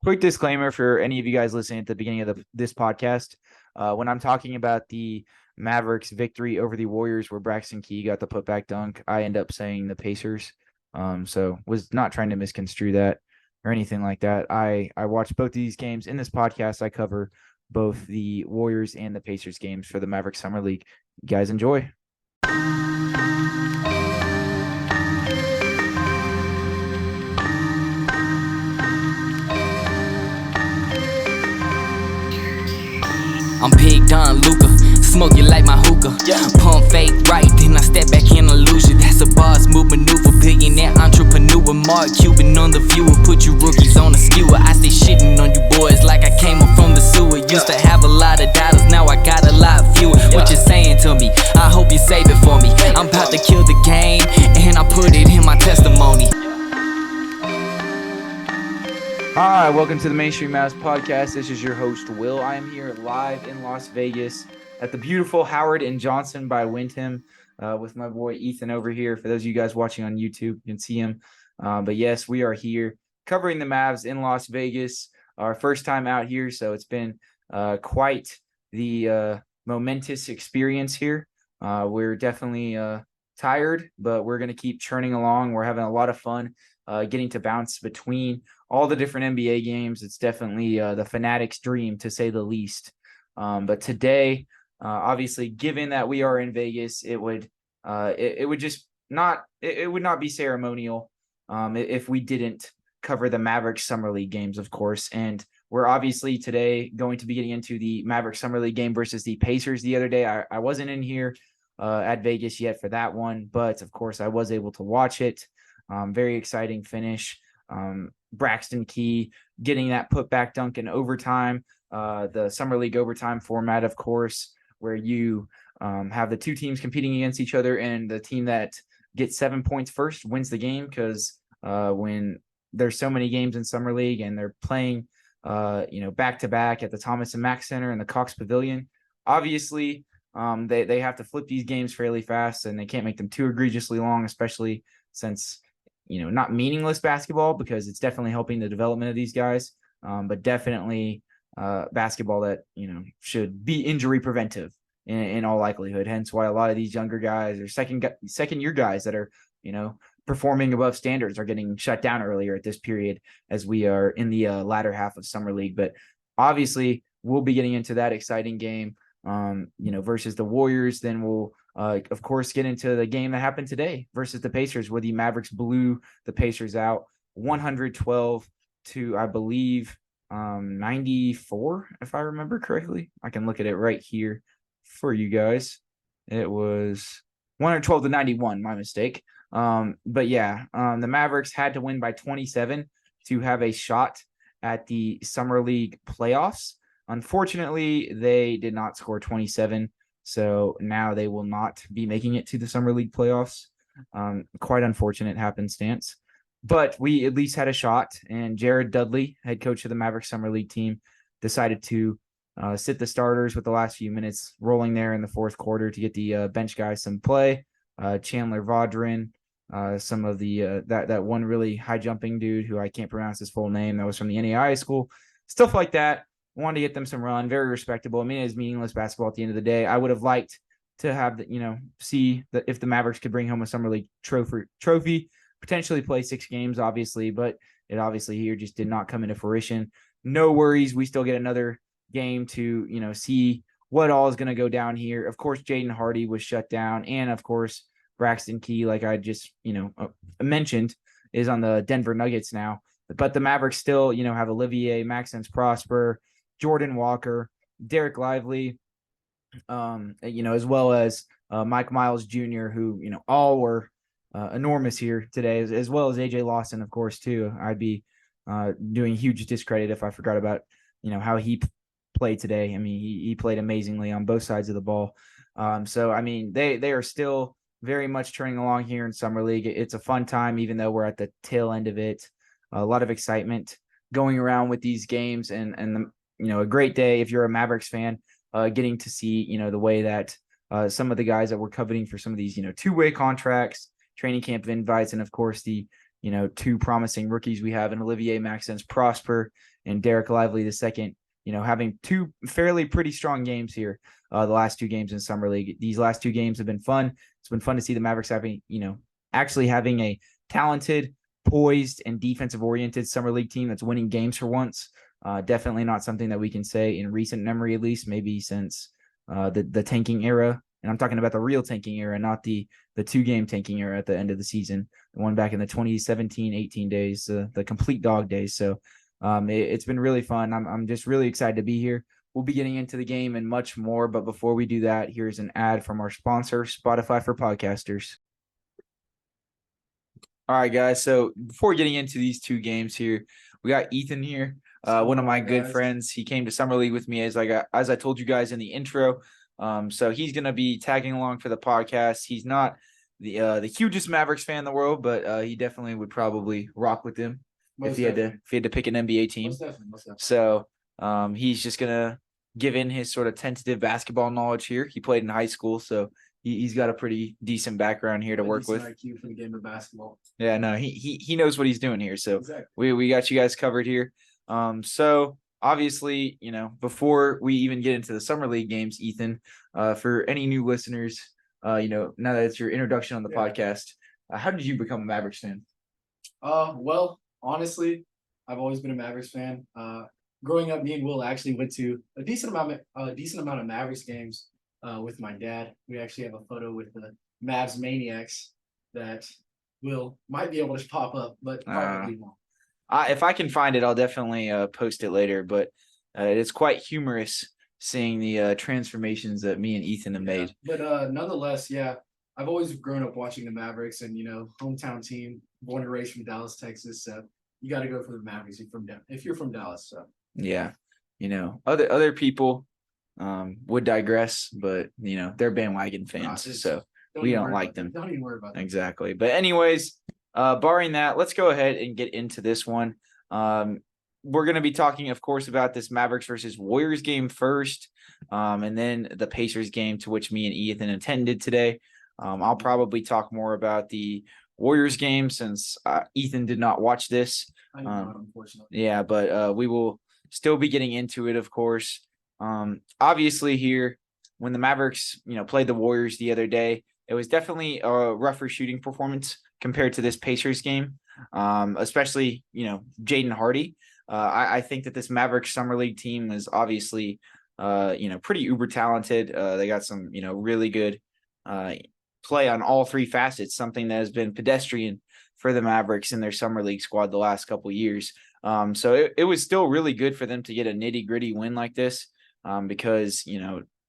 Quick disclaimer for any of you guys listening at the beginning of this podcast. When I'm talking about the Mavericks victory over the Warriors where Braxton Key got the putback dunk, I end up saying the Pacers. So was not trying to misconstrue that or anything like that. I watched both of these games. In this podcast, I cover both the Warriors and the Pacers games for the Mavericks Summer League. You guys enjoy. I'm Big Don Luca, smoke you like my hookah. Pump fake right, then I step back in illusion. That's a boss move maneuver, billionaire entrepreneur. Mark Cuban on the viewer, put you rookies on a skewer. I stay shitting on you boys like I came up from the sewer. Used to have a lot of dollars, now I got a lot fewer. What you saying to me? I hope you save it for me. I'm about to kill the game, and I put it in my testimony. Hi, welcome to the Mainstream Mavs podcast. This is your host, Will. I am here live in Las Vegas at the beautiful Howard and Johnson by Wyndham with my boy Ethan over here. For those of you guys watching on YouTube, you can see him. But yes, we are here covering the Mavs in Las Vegas. Our first time out here, so it's been quite the momentous experience here. We're definitely tired, but we're going to keep churning along. We're having a lot of fun getting to bounce between all the different NBA games. It's definitely the fanatic's dream, to say the least. But today, obviously, given that we are in Vegas, it would not be ceremonial if we didn't cover the Mavericks Summer League games, of course. And we're obviously today going to be getting into the Mavericks Summer League game versus the Pacers the other day. I wasn't in here at Vegas yet for that one, but of course I was able to watch it. Very exciting finish. Braxton Key getting that putback dunk in overtime, the Summer League overtime format, of course, where you have the two teams competing against each other, and the team that gets 7 points first wins the game, because when there's so many games in Summer League and they're playing back-to-back at the Thomas and Mack Center and the Cox Pavilion, obviously they have to flip these games fairly fast, and they can't make them too egregiously long, especially since not meaningless basketball, because it's definitely helping the development of these guys, but definitely basketball that, should be injury preventive in all likelihood. Hence why a lot of these younger guys or second year guys that are, performing above standards are getting shut down earlier at this period, as we are in the latter half of Summer League. But obviously we'll be getting into that exciting game, versus the Warriors. Then we'll of course, get into the game that happened today versus the Pacers, where the Mavericks blew the Pacers out 112 to, I believe, 94, if I remember correctly. I can look at it right here for you guys. It was 112 to 91, my mistake. But yeah, the Mavericks had to win by 27 to have a shot at the Summer League playoffs. Unfortunately, they did not score 27. So now they will not be making it to the Summer League playoffs. Quite unfortunate happenstance. But we at least had a shot, and Jared Dudley, head coach of the Mavericks Summer League team, decided to sit the starters with the last few minutes rolling there in the fourth quarter to get the bench guys some play. Chandler Vaudrin, some of the that one really high jumping dude who I can't pronounce his full name, that was from the NAIA school, stuff like that. Wanted to get them some run, very respectable. I mean, it's meaningless basketball at the end of the day. I would have liked to have see that if the Mavericks could bring home a Summer League trophy, potentially play 6 games, obviously, but it obviously here just did not come into fruition. No worries. We still get another game to, see what all is going to go down here. Of course, Jaden Hardy was shut down. And of course, Braxton Key, like I just, mentioned, is on the Denver Nuggets now. But the Mavericks still, have Olivier, Maxence Prosper, Jordan Walker, Dereck Lively, as well as Mike Miles Jr., who, all were enormous here today, as well as AJ Lawson, of course, too. I'd be doing huge discredit if I forgot about, how he played today. I mean, he played amazingly on both sides of the ball. So, I mean, they are still very much turning along here in Summer League. It's a fun time, even though we're at the tail end of it. A lot of excitement going around with these games, and a great day if you're a Mavericks fan, getting to see, the way that some of the guys that we're coveting for some of these, two-way contracts, training camp invites, and of course the two promising rookies we have in Olivier Maxence Prosper and Dereck Lively II, having two fairly pretty strong games here. The last two games in Summer League. These last two games have been fun. It's been fun to see the Mavericks actually having a talented, poised, and defensive-oriented Summer League team that's winning games for once. Definitely not something that we can say in recent memory, at least, maybe since the tanking era. And I'm talking about the real tanking era, not the two-game tanking era at the end of the season, the one back in the 2017-18 days, the complete dog days. So it's been really fun. I'm just really excited to be here. We'll be getting into the game and much more. But before we do that, here's an ad from our sponsor, Spotify for Podcasters. All right, guys. So before getting into these two games here, we got Ethan here, one of my good friends. He came to Summer League with me as I told you guys in the intro. So he's gonna be tagging along for the podcast. He's not the hugest Mavericks fan in the world, but he definitely would probably rock with them if he had to pick an NBA team. Most definitely. So he's just gonna give in his sort of tentative basketball knowledge here. He played in high school, so he's got a pretty decent background here to work with. IQ for the game of basketball. Yeah, no, he knows what he's doing here. So exactly. we got you guys covered here. So obviously, before we even get into the Summer League games, Ethan, for any new listeners, now that it's your introduction on the podcast, how did you become a Mavericks fan? Well, honestly, I've always been a Mavericks fan. Growing up, me and Will actually went to a decent amount of Mavericks games with my dad. We actually have a photo with the Mavs Maniacs that Will might be able to pop up, but probably won't. If I can find it, I'll definitely post it later. But it's quite humorous seeing the transformations that me and Ethan have made. But nonetheless, I've always grown up watching the Mavericks, and hometown team, born and raised from Dallas, Texas. So you got to go for the Mavericks if you're from Dallas. So yeah, other people would digress, but they're bandwagon fans, so we don't like them. Don't even worry about them. Exactly. But anyways, barring that, let's go ahead and get into this one. We're going to be talking, of course, about this Mavericks versus Warriors game first, and then the Pacers game, to which me and Ethan attended today. I'll probably talk more about the Warriors game since Ethan did not watch this. I not, unfortunately. Yeah, but we will still be getting into it, of course. Obviously here, when the Mavericks, played the Warriors the other day, it was definitely a rougher shooting performance compared to this Pacers game, especially, Jaden Hardy. I think that this Mavericks Summer League team is obviously, pretty uber talented. They got some, really good play on all three facets, something that has been pedestrian for the Mavericks in their Summer League squad the last couple of years. So it was still really good for them to get a nitty-gritty win like this, because,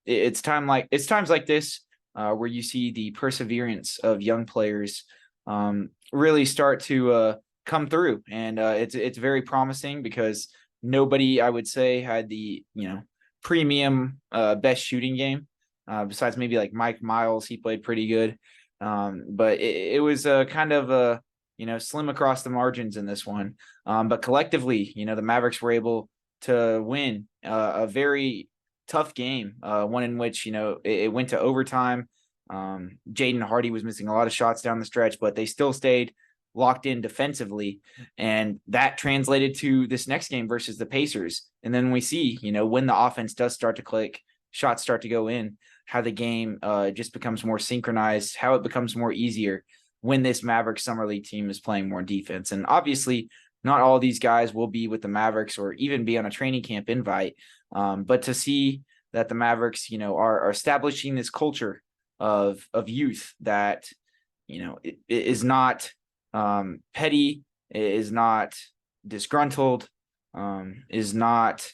it's times like this where you see the perseverance of young players really start to come through. And it's very promising because nobody, I would say, had the, premium best shooting game besides maybe like Mike Miles. He played pretty good. But it was kind of a, slim across the margins in this one. But collectively, the Mavericks were able to win a very tough game, one in which, it went to overtime. Jaden Hardy was missing a lot of shots down the stretch, but they still stayed locked in defensively. And that translated to this next game versus the Pacers. And then we see, when the offense does start to click, shots start to go in, how the game just becomes more synchronized, how it becomes more easier when this Mavericks Summer League team is playing more defense. And obviously, not all these guys will be with the Mavericks or even be on a training camp invite. But to see that the Mavericks, are establishing this culture of youth that, it is not petty, is not disgruntled, is not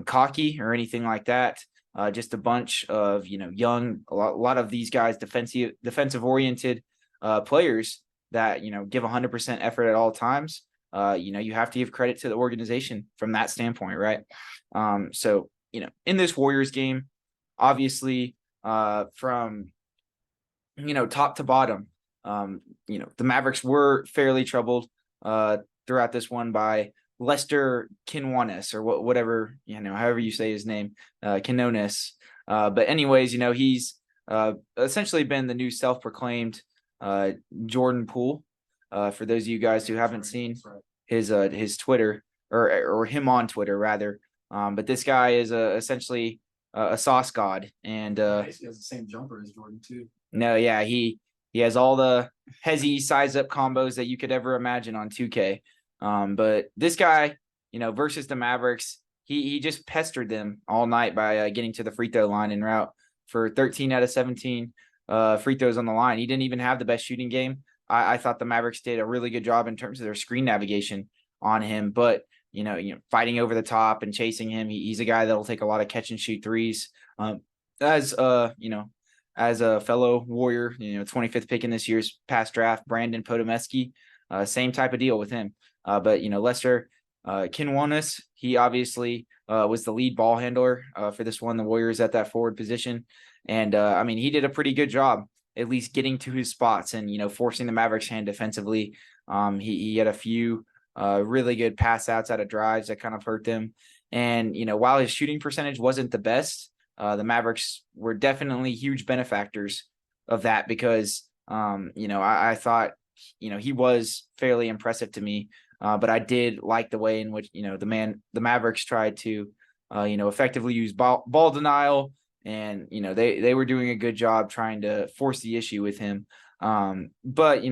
cocky or anything like that. Just a bunch of, young, a lot of these guys, defensive oriented players that, give 100% effort at all times. You have to give credit to the organization from that standpoint, right? So, in this Warriors game, obviously, from, top to bottom, the Mavericks were fairly troubled throughout this one by Lester Quinones or whatever, however you say his name, Quinones. But anyways, he's essentially been the new self-proclaimed Jordan Poole. For those of you guys who haven't seen his Twitter or him on Twitter rather. But this guy is essentially a sauce god, and Basically has the same jumper as Jordan too. no, yeah, he has all the hezzy size up combos that you could ever imagine on 2K. But this guy, versus the Mavericks, he just pestered them all night by getting to the free throw line en route for 13 out of 17 free throws on the line. He didn't even have the best shooting game. I thought the Mavericks did a really good job in terms of their screen navigation on him, but fighting over the top and chasing him. He's a guy that'll take a lot of catch and shoot threes. As a fellow Warrior, 25th pick in this year's past draft, Brandon Podomesky, same type of deal with him. But Lester Kinwanis, he obviously was the lead ball handler for this one. The Warriors at that forward position, and he did a pretty good job at least getting to his spots and forcing the Mavericks' hand defensively. He had a few really good pass outs out of drives that kind of hurt them. And, while his shooting percentage wasn't the best, the Mavericks were definitely huge benefactors of that because, I thought, he was fairly impressive to me. But I did like the way in which, the Mavericks tried to, effectively use ball denial. And, they were doing a good job trying to force the issue with him. But,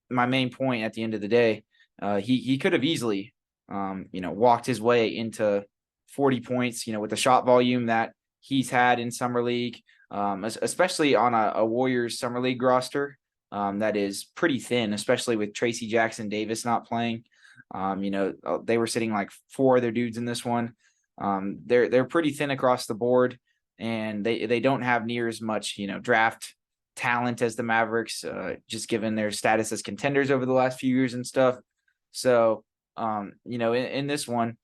my main point at the end of the day, he could have easily, walked his way into 40 points, with the shot volume that he's had in summer league, especially on a Warriors summer league roster that is pretty thin, especially with Tracy Jackson Davis not playing. They were sitting like 4 other dudes in this one. They're pretty thin across the board, and they don't have near as much, draft talent as the Mavericks, just given their status as contenders over the last few years and stuff. So, in this one,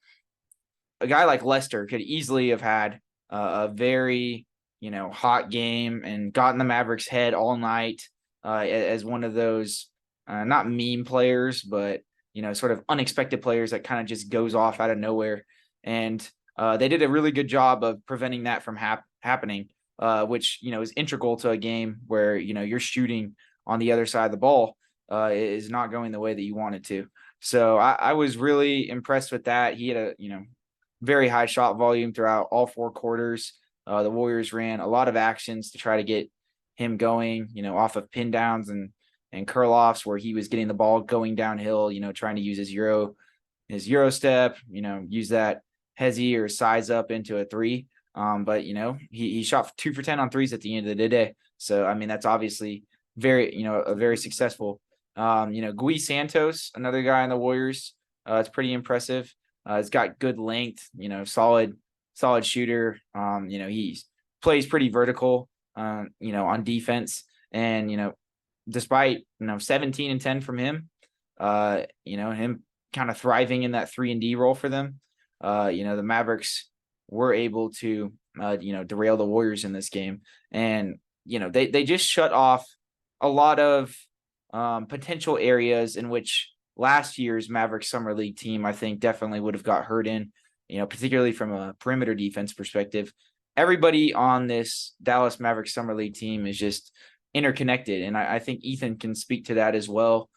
a guy like Lester could easily have had a very, hot game and gotten the Mavericks' head all night as one of those, not meme players, but, sort of unexpected players that kind of just goes off out of nowhere. And they did a really good job of preventing that from happening, which, is integral to a game where, you're shooting on the other side of the ball is not going the way that you want it to. So I was really impressed with that. He had a, very high shot volume throughout all 4 quarters. The Warriors ran a lot of actions to try to get him going, off of pin downs and curl offs where he was getting the ball going downhill, trying to use his Euro step, use that hezzy or size up into a 3. But he shot 2 for 10 on threes at the end of the day. So, that's obviously very, a very successful. Gui Santos, another guy on the Warriors, it's pretty impressive. He's got good length, solid shooter. He plays pretty vertical, on defense. And, despite, 17 and 10 from him, him kind of thriving in that 3-and-D role for them, the Mavericks were able to, derail the Warriors in this game. And, they just shut off a lot of potential areas in which last year's Mavericks Summer League team, I think, definitely would have got hurt in, particularly from a perimeter defense perspective. Everybody on this Dallas Mavericks Summer League team is just interconnected. And I think Ethan can speak to that as well.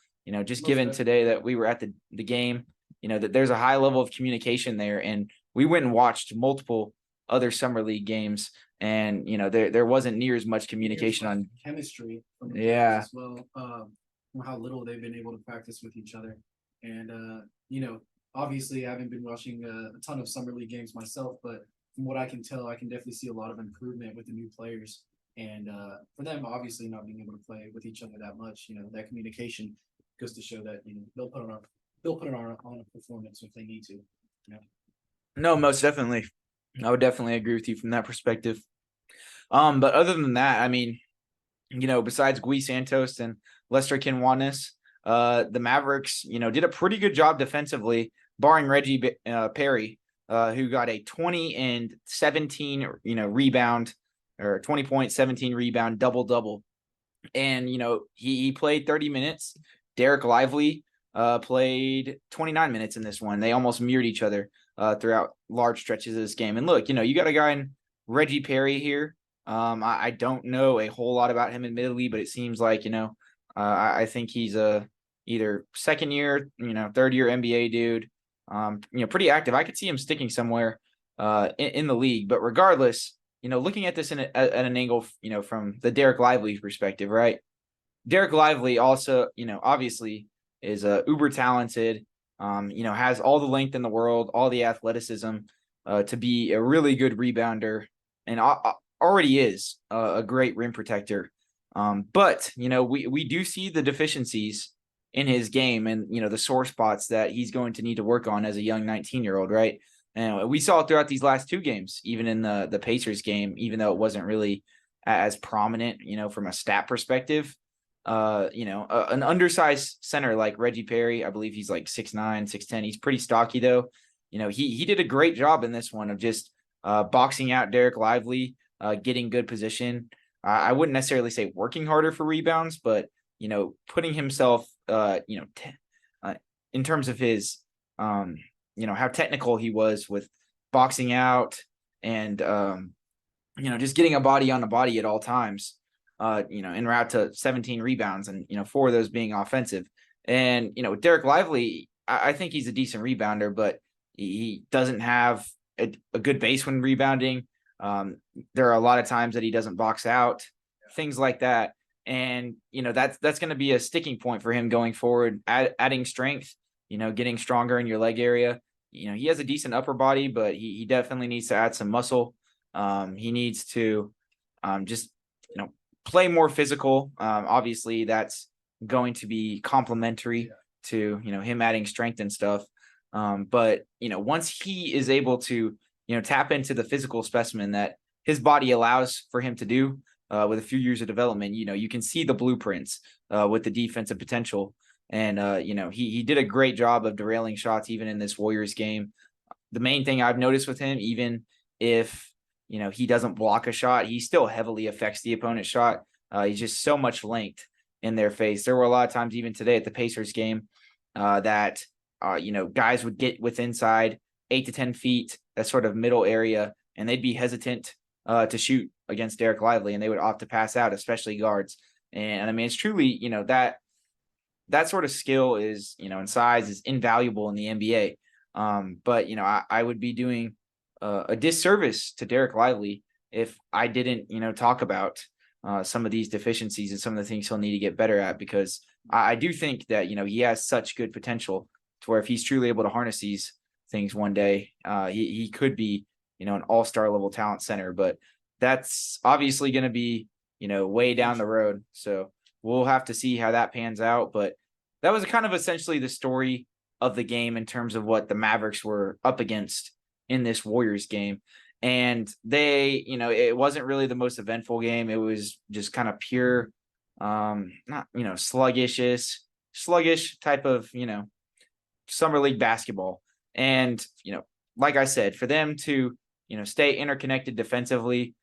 Just given today that we were at the game, that there's a high level of communication there. And we went and watched multiple other Summer League games. And, there wasn't near as much communication on chemistry. Yeah. As well. How little they've been able to practice with each other. And, obviously I haven't been watching a ton of Summer League games myself, but from what I can tell, I can definitely see a lot of improvement with the new players. And for them, obviously not being able to play with each other that much, that communication goes to show that, they'll put on a performance if they need to. No, most definitely. I would definitely agree with you from that perspective. But other than that, besides Gui Santos and Lester Kinwanis, the Mavericks, did a pretty good job defensively, barring Reggie Perry, who got a 20 and 17, rebound, or 20 point, 17 rebound, double. And, he played 30 minutes. Dereck Lively played 29 minutes in this one. They almost mirrored each other throughout large stretches of this game. And look, you got a guy in Reggie Perry here. I don't know a whole lot about him, admittedly, but it seems like, I think he's a either second year, third year NBA dude. Pretty active. I could see him sticking somewhere in the league. But regardless, looking at this at an angle, from the Dereck Lively perspective, right? Dereck Lively also, obviously is uber talented. Has all the length in the world, all the athleticism to be a really good rebounder, and already is a great rim protector. But we do see the deficiencies in his game, and the sore spots that he's going to need to work on as a young 19-year-old, right? And we saw it throughout these last two games, even in the Pacers game, even though it wasn't really as prominent, from a stat perspective. An undersized center like Reggie Perry, I believe he's like 6'9", 6'10". He's pretty stocky though. He did a great job in this one of just boxing out Dereck Lively, getting good position. I wouldn't necessarily say working harder for rebounds, but putting himself, in terms of his, how technical he was with boxing out and, just getting a body on a body at all times. En route to 17 rebounds and, 4 of those being offensive. And, Dereck Lively, I think he's a decent rebounder, but he doesn't have a good base when rebounding. There are a lot of times that he doesn't box out, things like that. And, that's going to be a sticking point for him going forward, adding strength, getting stronger in your leg area. He has a decent upper body, but he definitely needs to add some muscle. He needs to just, play more physical. Obviously that's going to be complementary to, him adding strength and stuff. But, once he is able to, tap into the physical specimen that his body allows for him to do with a few years of development, you can see the blueprints with the defensive potential. And, he did a great job of derailing shots, even in this Warriors game. The main thing I've noticed with him, even if, he doesn't block a shot, he still heavily affects the opponent's shot. He's just so much length in their face. There were a lot of times, even today at the Pacers game, that, guys would get with inside 8 to 10 feet, that sort of middle area, and they'd be hesitant to shoot against Dereck Lively, and they would opt to pass out, especially guards. And I mean, it's truly, that sort of skill is, and size is invaluable in the NBA. But, I would be doing a disservice to Dereck Lively if I didn't, talk about some of these deficiencies and some of the things he'll need to get better at, because I do think that, he has such good potential to where if he's truly able to harness these things one day, he could be, an all-star level talent center. But that's obviously going to be, way down the road. So we'll have to see how that pans out. But that was kind of essentially the story of the game in terms of what the Mavericks were up against in this Warriors game. And they, it wasn't really the most eventful game. It was just kind of pure, not, sluggish type of, summer league basketball. And, like I said, for them to, stay interconnected defensively,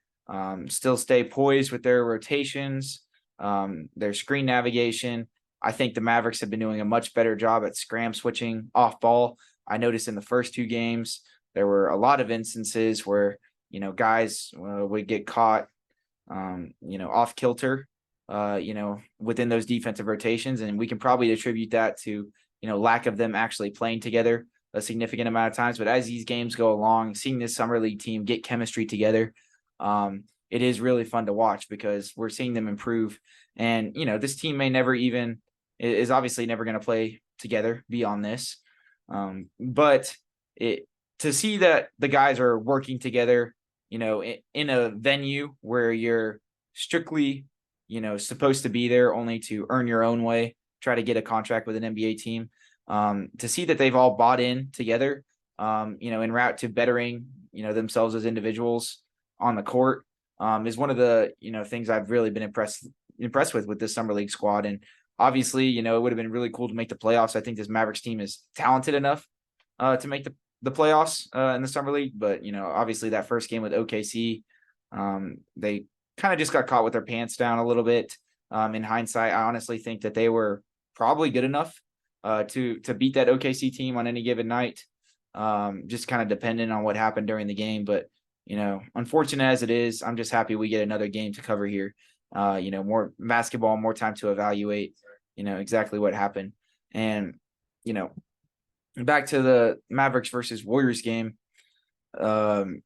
still stay poised with their rotations, their screen navigation. I think the Mavericks have been doing a much better job at scram switching off ball. I noticed in the first two games, there were a lot of instances where, guys would get caught, off kilter, within those defensive rotations. And we can probably attribute that to, lack of them actually playing together a significant amount of times. But as these games go along, seeing this summer league team get chemistry together, it is really fun to watch because we're seeing them improve. And, this team may never even is obviously never going to play together beyond this. But to see that the guys are working together, in a venue where you're strictly, supposed to be there only to earn your own way, try to get a contract with an NBA team, to see that they've all bought in together, en route to bettering, themselves as individuals on the court, is one of the, things I've really been impressed with this summer league squad. And obviously, it would have been really cool to make the playoffs. I think this Mavericks team is talented enough to make the playoffs in the summer league. But, obviously that first game with OKC, they kind of just got caught with their pants down a little bit. In hindsight, I honestly think that they were probably good enough to beat that OKC team on any given night, just kind of dependent on what happened during the game. But, unfortunate as it is, I'm just happy we get another game to cover here. More basketball, more time to evaluate, exactly what happened. And, back to the Mavericks versus Warriors game, the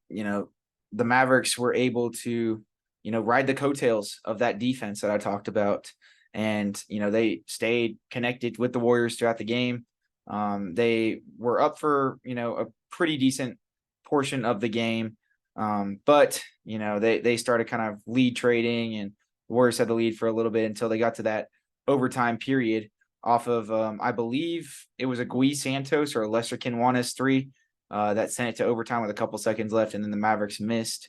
Mavericks were able to, ride the coattails of that defense that I talked about. And, they stayed connected with the Warriors throughout the game. They were up for, a pretty decent portion of the game. But, they started kind of lead trading, and the Warriors had the lead for a little bit until they got to that overtime period off of, I believe it was a Gui Santos or a Lester Kinwanis three that sent it to overtime with a couple seconds left, and then the Mavericks missed.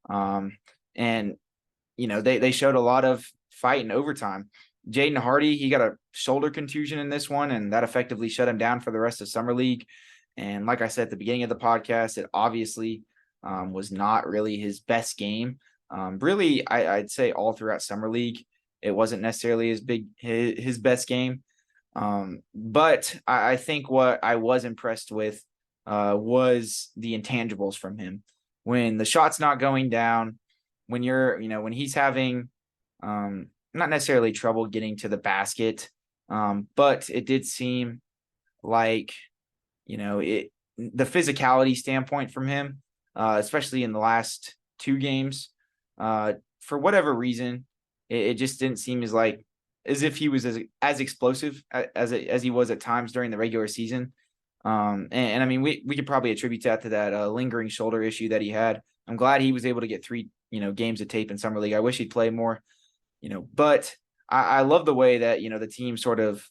And they showed a lot of fight in overtime. Jaden Hardy, he got a shoulder contusion in this one, and that effectively shut him down for the rest of Summer League. And like I said at the beginning of the podcast, it obviously was not really his best game. Really, I'd say all throughout Summer League, it wasn't necessarily his best game. But I think what I was impressed with was the intangibles from him. When the shot's not going down, when when he's having not necessarily trouble getting to the basket, but it did seem like, the physicality standpoint from him, especially in the last two games, for whatever reason, it just didn't seem as if he was as explosive as he was at times during the regular season. And I mean, we could probably attribute that to that lingering shoulder issue that he had. I'm glad he was able to get 3, games of tape in Summer League. I wish he'd play more, but I love the way that, the team sort of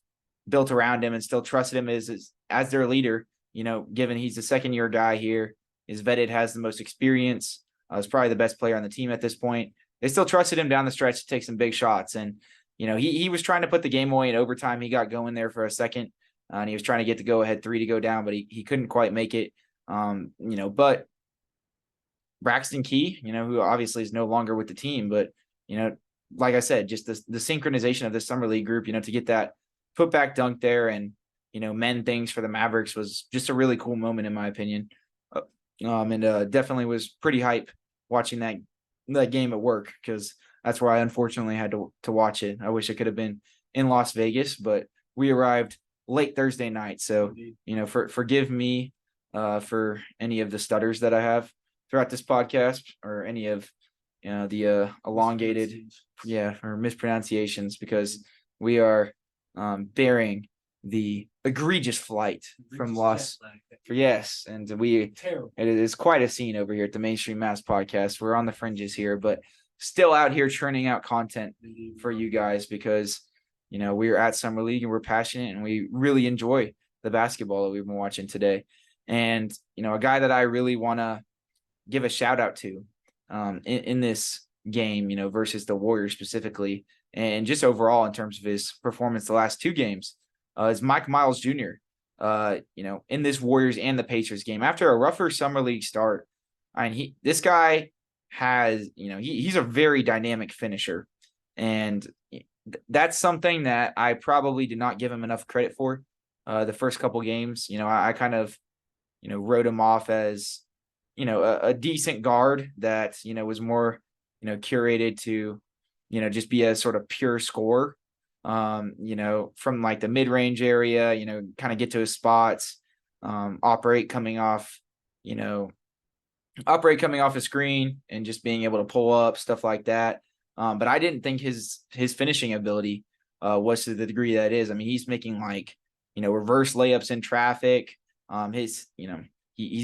built around him and still trusted him as their leader, given he's the second-year guy here, is vetted, has the most experience, is probably the best player on the team at this point. They still trusted him down the stretch to take some big shots. And, he was trying to put the game away in overtime. He got going there for a second, and he was trying to get the go-ahead 3 to go down, but he couldn't quite make it. But Braxton Key, who obviously is no longer with the team, but, like I said, just the synchronization of this Summer League group, to get that putback dunk there and, mend things for the Mavericks was just a really cool moment, in my opinion. And definitely was pretty hype watching that game at work, because that's where I unfortunately had to watch it. I wish it could have been in Las Vegas, but we arrived late Thursday night. So, forgive me for any of the stutters that I have throughout this podcast, or any of the elongated or mispronunciations, because we are bearing the egregious flight from Los. Yes, and it is quite a scene over here at the Mainstream Mavs podcast. We're on the fringes here, but still out here churning out content for you guys, because we're at Summer League and we're passionate and we really enjoy the basketball that we've been watching today. And a guy that I really want to give a shout out to in this game, versus the Warriors specifically, and just overall in terms of his performance the last two games, is Mike Miles Jr. In this Warriors and the Pacers game, after a rougher Summer League start, this guy has, he's a very dynamic finisher, and that's something that I probably did not give him enough credit for the first couple games. I kind of, wrote him off as, a decent guard that, was more, curated to, just be a sort of pure scorer, from like the mid-range area, kind of get to his spots, operate coming off a screen and just being able to pull up, stuff like that. But I didn't think his finishing ability was to the degree that it is. I mean, he's making reverse layups in traffic. He's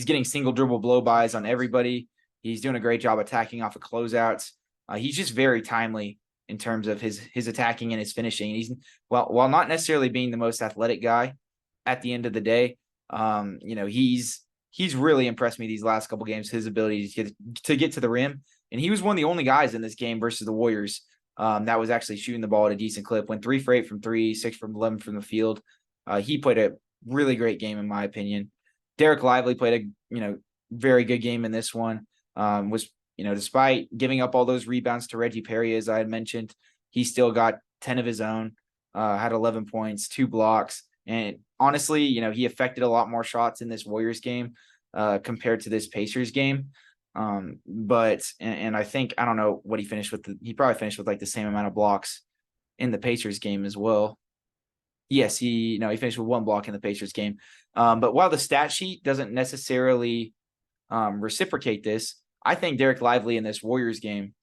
getting single dribble blow-bys on everybody. He's doing a great job attacking off of closeouts. He's just very timely in terms of his attacking and his finishing. He's while not necessarily being the most athletic guy at the end of the day, he's really impressed me these last couple games, his ability to get to the rim. And he was one of the only guys in this game versus the Warriors that was actually shooting the ball at a decent clip. Went 3 for 8 from 3, 6 from 11 from the field. He played a really great game, in my opinion. Dereck Lively played a very good game in this one. Despite giving up all those rebounds to Reggie Perry, as I had mentioned, he still got 10 of his own, had 11 points, 2 blocks. And honestly, he affected a lot more shots in this Warriors game compared to this Pacers game. But I think, I don't know what he finished with. He probably finished with like the same amount of blocks in the Pacers game as well. Yes, he finished with 1 block in the Pacers game. But while the stat sheet doesn't necessarily reciprocate this, I think Dereck Lively in this Warriors game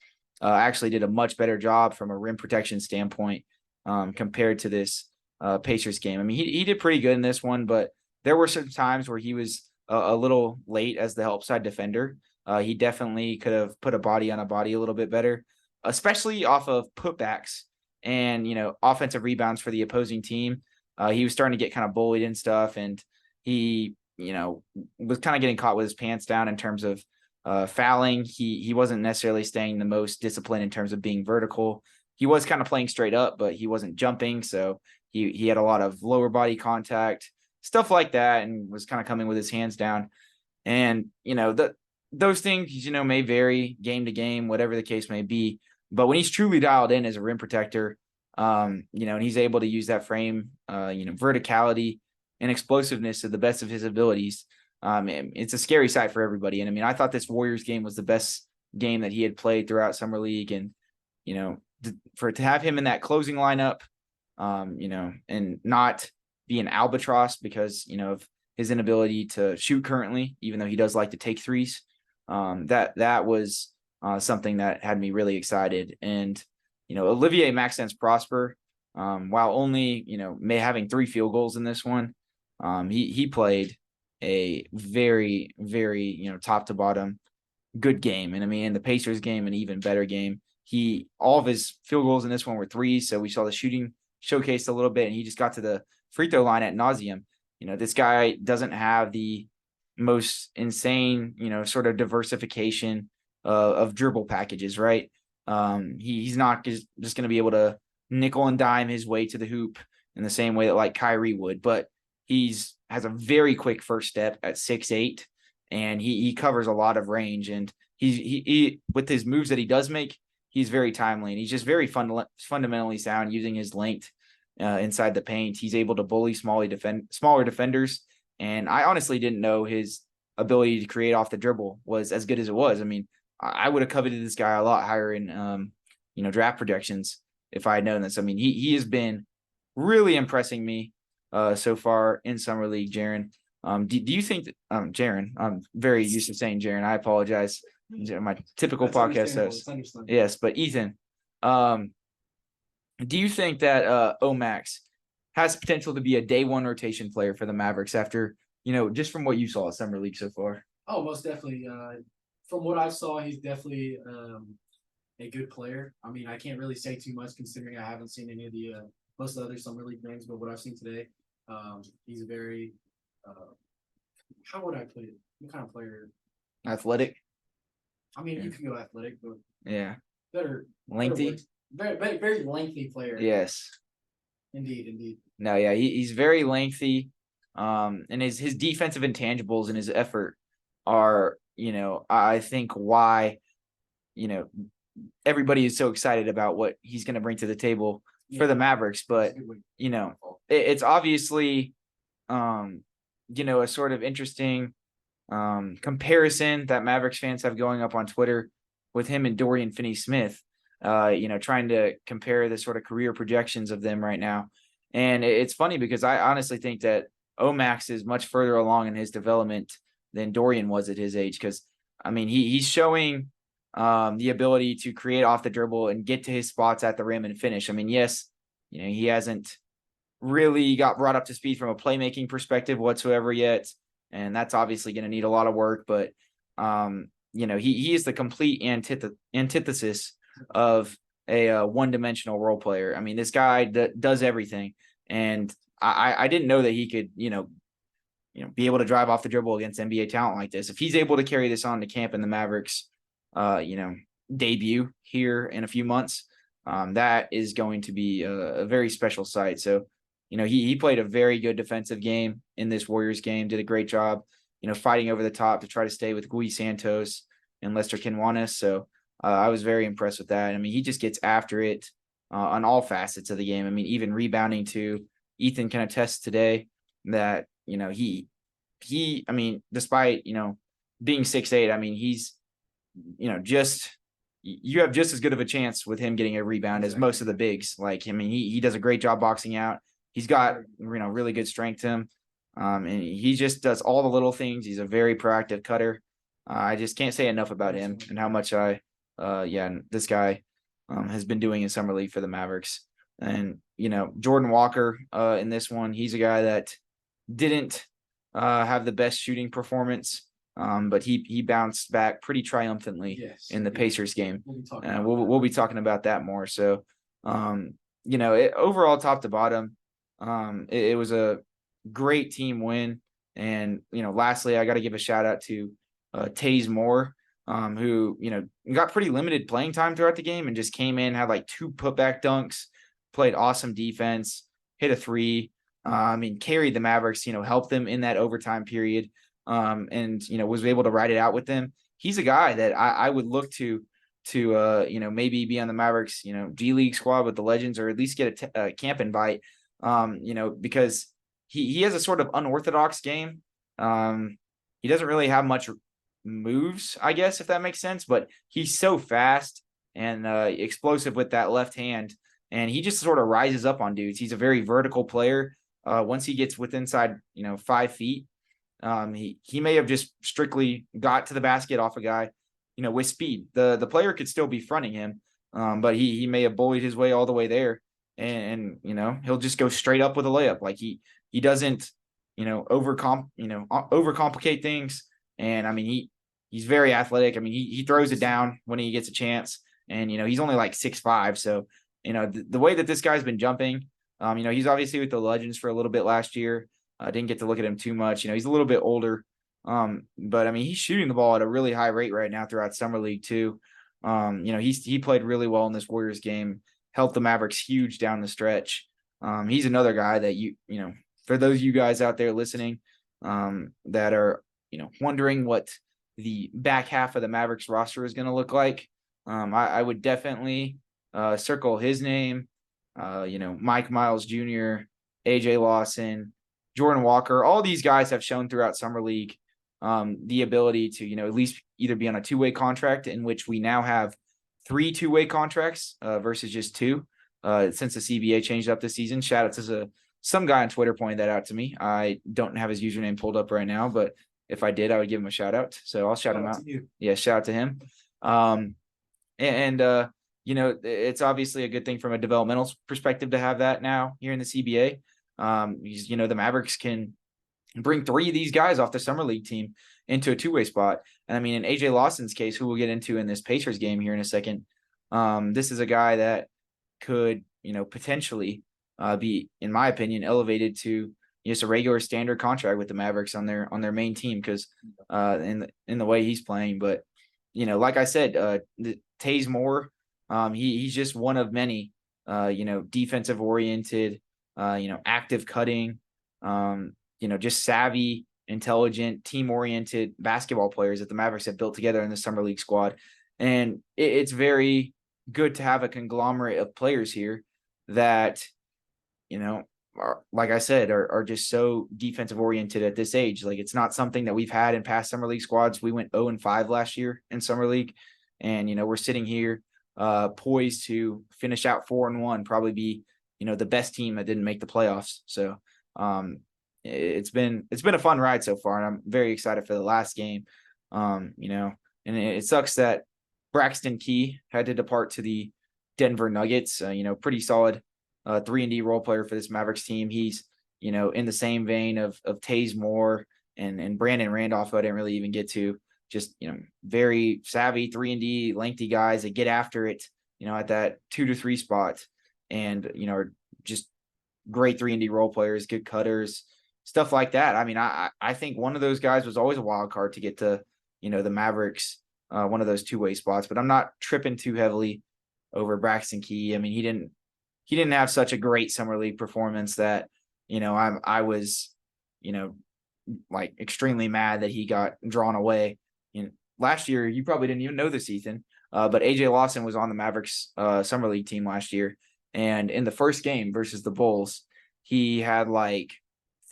actually did a much better job from a rim protection standpoint compared to this Pacers game. I mean, he did pretty good in this one, but there were some times where he was a little late as the help side defender. He definitely could have put a body on a body a little bit better, especially off of putbacks and offensive rebounds for the opposing team. He was starting to get kind of bullied and stuff, and he was kind of getting caught with his pants down in terms of fouling. He wasn't necessarily staying the most disciplined in terms of being vertical. He was kind of playing straight up, but he wasn't jumping, so he had a lot of lower body contact, stuff like that, and was kind of coming with his hands down. And those things may vary game to game, whatever the case may be. But when he's truly dialed in as a rim protector, and he's able to use that frame, verticality and explosiveness to the best of his abilities, it's a scary sight for everybody. And I mean, I thought this Warriors game was the best game that he had played throughout summer league, and to have him in that closing lineup, and not be an albatross because of his inability to shoot currently, even though he does like to take threes. That was something that had me really excited. And Olivier Maxence Prosper, while only may having 3 field goals in this one, he played a very, very top to bottom good game. And I mean, in the Pacers game, an even better game. All of his field goals in this one were 3s, so we saw the shooting showcased a little bit, and he just got to the free throw line ad nauseum. This guy doesn't have the most insane sort of diversification of dribble packages, right? He's not just going to be able to nickel and dime his way to the hoop in the same way that like Kyrie would, but has a very quick first step at 6'8", and he covers a lot of range, and he with his moves that he does make, he's very timely, and he's just very fundamentally sound using his length inside the paint. He's able to bully smaller defenders, and I honestly didn't know his ability to create off the dribble was as good as it was. I mean, I would have coveted this guy a lot higher in draft projections if I had known this. I mean, he has been really impressing me so far in summer league, Jaron. Do you think that, Jaron? I'm very used to saying Jaron. I apologize. My typical podcast host. Yes, but Ethan, do you think that Omax has potential to be a day 1 rotation player for the Mavericks after just from what you saw at summer league so far? Oh, most definitely. From what I saw, he's definitely a good player. I mean, I can't really say too much considering I haven't seen any of the most of the other summer league games, but what I've seen today, he's a very how would I put it? What kind of player? Athletic. I mean, you can go athletic, but yeah, better lengthy. Very, very lengthy player. Yes. Indeed. No, yeah, he's very lengthy. And his defensive intangibles and his effort are, I think why, everybody is so excited about what he's going to bring to the table for the Mavericks. But, it's obviously, a sort of interesting comparison that Mavericks fans have going up on Twitter with him and Dorian Finney-Smith, trying to compare the sort of career projections of them right now. And it's funny because I honestly think that Omax is much further along in his development than Dorian was at his age. Because, I mean, he's showing the ability to create off the dribble and get to his spots at the rim and finish. I mean, yes, he hasn't really got brought up to speed from a playmaking perspective whatsoever yet. And that's obviously going to need a lot of work. But, he is the complete antithesis of a one-dimensional role player. I mean, this guy does everything. And I didn't know that he could, be able to drive off the dribble against NBA talent like this. If he's able to carry this on to camp in the Mavericks, debut here in a few months, that is going to be a very special sight. So, he played a very good defensive game in this Warriors game, did a great job, fighting over the top to try to stay with Gui Santos and Lester Kinwanis. So I was very impressed with that. I mean, he just gets after it on all facets of the game. I mean, even rebounding too. Ethan can attest today that, he, I mean, despite, being 6'8", I mean, he's, you have just as good of a chance with him getting a rebound as most of the bigs. Like, I mean, he does a great job boxing out. he's got, really good strength to him. And he just does all the little things. He's a very proactive cutter. I just can't say enough about him and how much this guy has been doing in summer league for the Mavericks. And, Jordan Walker in this one, he's a guy that didn't have the best shooting performance, but he bounced back pretty triumphantly in the Pacers game. We'll be talking about that more. So, overall, top to bottom, it was a great team win. And, lastly, I got to give a shout out to Taze Moore, who, got pretty limited playing time throughout the game and just came in, had like 2 putback dunks, played awesome defense, hit a 3. Carried the Mavericks, helped them in that overtime period, and, was able to ride it out with them. He's a guy that I would look to maybe be on the Mavericks, G League squad with the Legends, or at least get a camp invite, because he has a sort of unorthodox game. He doesn't really have much moves, I guess, if that makes sense, but he's so fast and explosive with that left hand, and he just sort of rises up on dudes. He's a very vertical player. Once he gets within 5 feet, he may have just strictly got to the basket off a guy, with speed. The player could still be fronting him, but he may have bullied his way all the way there, and he'll just go straight up with a layup. Like he doesn't overcomplicate things. And he's very athletic. He throws it down when he gets a chance, and he's only like 6'5", so the way that this guy's been jumping. He's obviously with the Legends for a little bit last year. I didn't get to look at him too much. He's a little bit older, but he's shooting the ball at a really high rate right now throughout summer league too. He played really well in this Warriors game, helped the Mavericks huge down the stretch. He's another guy that for those of you guys out there listening, that are wondering what the back half of the Mavericks roster is going to look like, I would definitely circle his name. Mike Miles Jr., AJ Lawson, Jordan Walker, all these guys have shown throughout summer league the ability to, at least either be on a 2-way contract, in which we now have 3 2-way contracts versus just 2 since the CBA changed up this season. Shout out to some guy on Twitter pointed that out to me. I don't have his username pulled up right now, but if I did, I would give him a shout out. So I'll shout him out. Yeah, shout out to him. It's obviously a good thing from a developmental perspective to have that now here in the CBA. The Mavericks can bring 3 of these guys off the summer league team into a 2-way spot. And in AJ Lawson's case, who we'll get into in this Pacers game here in a second, this is a guy that could, potentially be, in my opinion, elevated to just a regular standard contract with the Mavericks on their main team, because in the way he's playing. But like I said, Taze Moore, he's just one of many defensive oriented, active cutting, just savvy, intelligent, team oriented basketball players that the Mavericks have built together in the summer league squad. And it's very good to have a conglomerate of players here that are, like I said, are just so defensive oriented at this age. Like, it's not something that we've had in past summer league squads. We went 0-5 last year in summer league, and we're sitting here poised to finish out 4-1, probably be the best team that didn't make the playoffs. So it's been a fun ride so far, and I'm very excited for the last game. And it sucks that Braxton Key had to depart to the Denver Nuggets. Pretty solid 3-and-D role player for this Mavericks team. He's in the same vein of Taze Moore and Brandon Randolph, who I didn't really even get to. Just very savvy 3-and-D lengthy guys that get after it at that 2 to 3 spot, and are just great 3-and-D role players, good cutters, stuff like that. I think one of those guys was always a wild card to get to the Mavericks, one of those 2-way spots. But I'm not tripping too heavily over Braxton Key. He didn't have such a great summer league performance that I was like extremely mad that he got drawn away. Last year, you probably didn't even know this, Ethan, but AJ Lawson was on the Mavericks summer league team last year, and in the first game versus the Bulls, he had like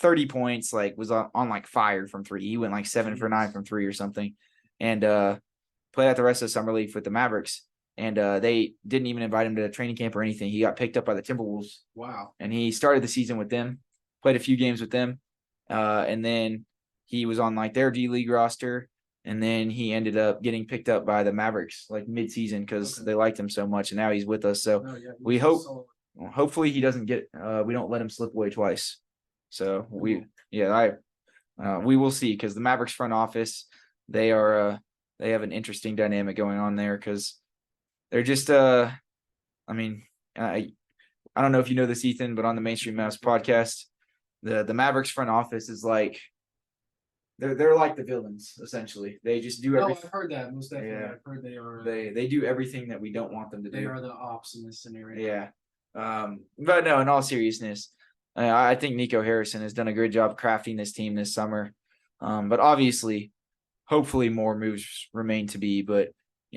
30 points, like was on like fire from 3. He went like 7 for 9 from 3 or something, and played out the rest of the summer league with the Mavericks. and they didn't even invite him to the training camp or anything. He got picked up by the Timberwolves. Wow. And he started the season with them, played a few games with them, and then he was on like their D League roster. And then he ended up getting picked up by the Mavericks like mid-season because they liked him so much, and now he's with us. So we hopefully he doesn't get we don't let him slip away twice. So we will see, because the Mavericks front office, they have an interesting dynamic going on there, because they're just I don't know if you know this, Ethan, but on the Mainstream Mavs podcast, the Mavericks front office is like they're like the villains, essentially. They just do everything. I've heard that, most definitely. Yeah. I've heard they are. They do everything that we don't want them to do. They are the ops in this scenario. Yeah. But no, in all seriousness, I think Nico Harrison has done a great job crafting this team this summer. But obviously, hopefully more moves remain to be. But,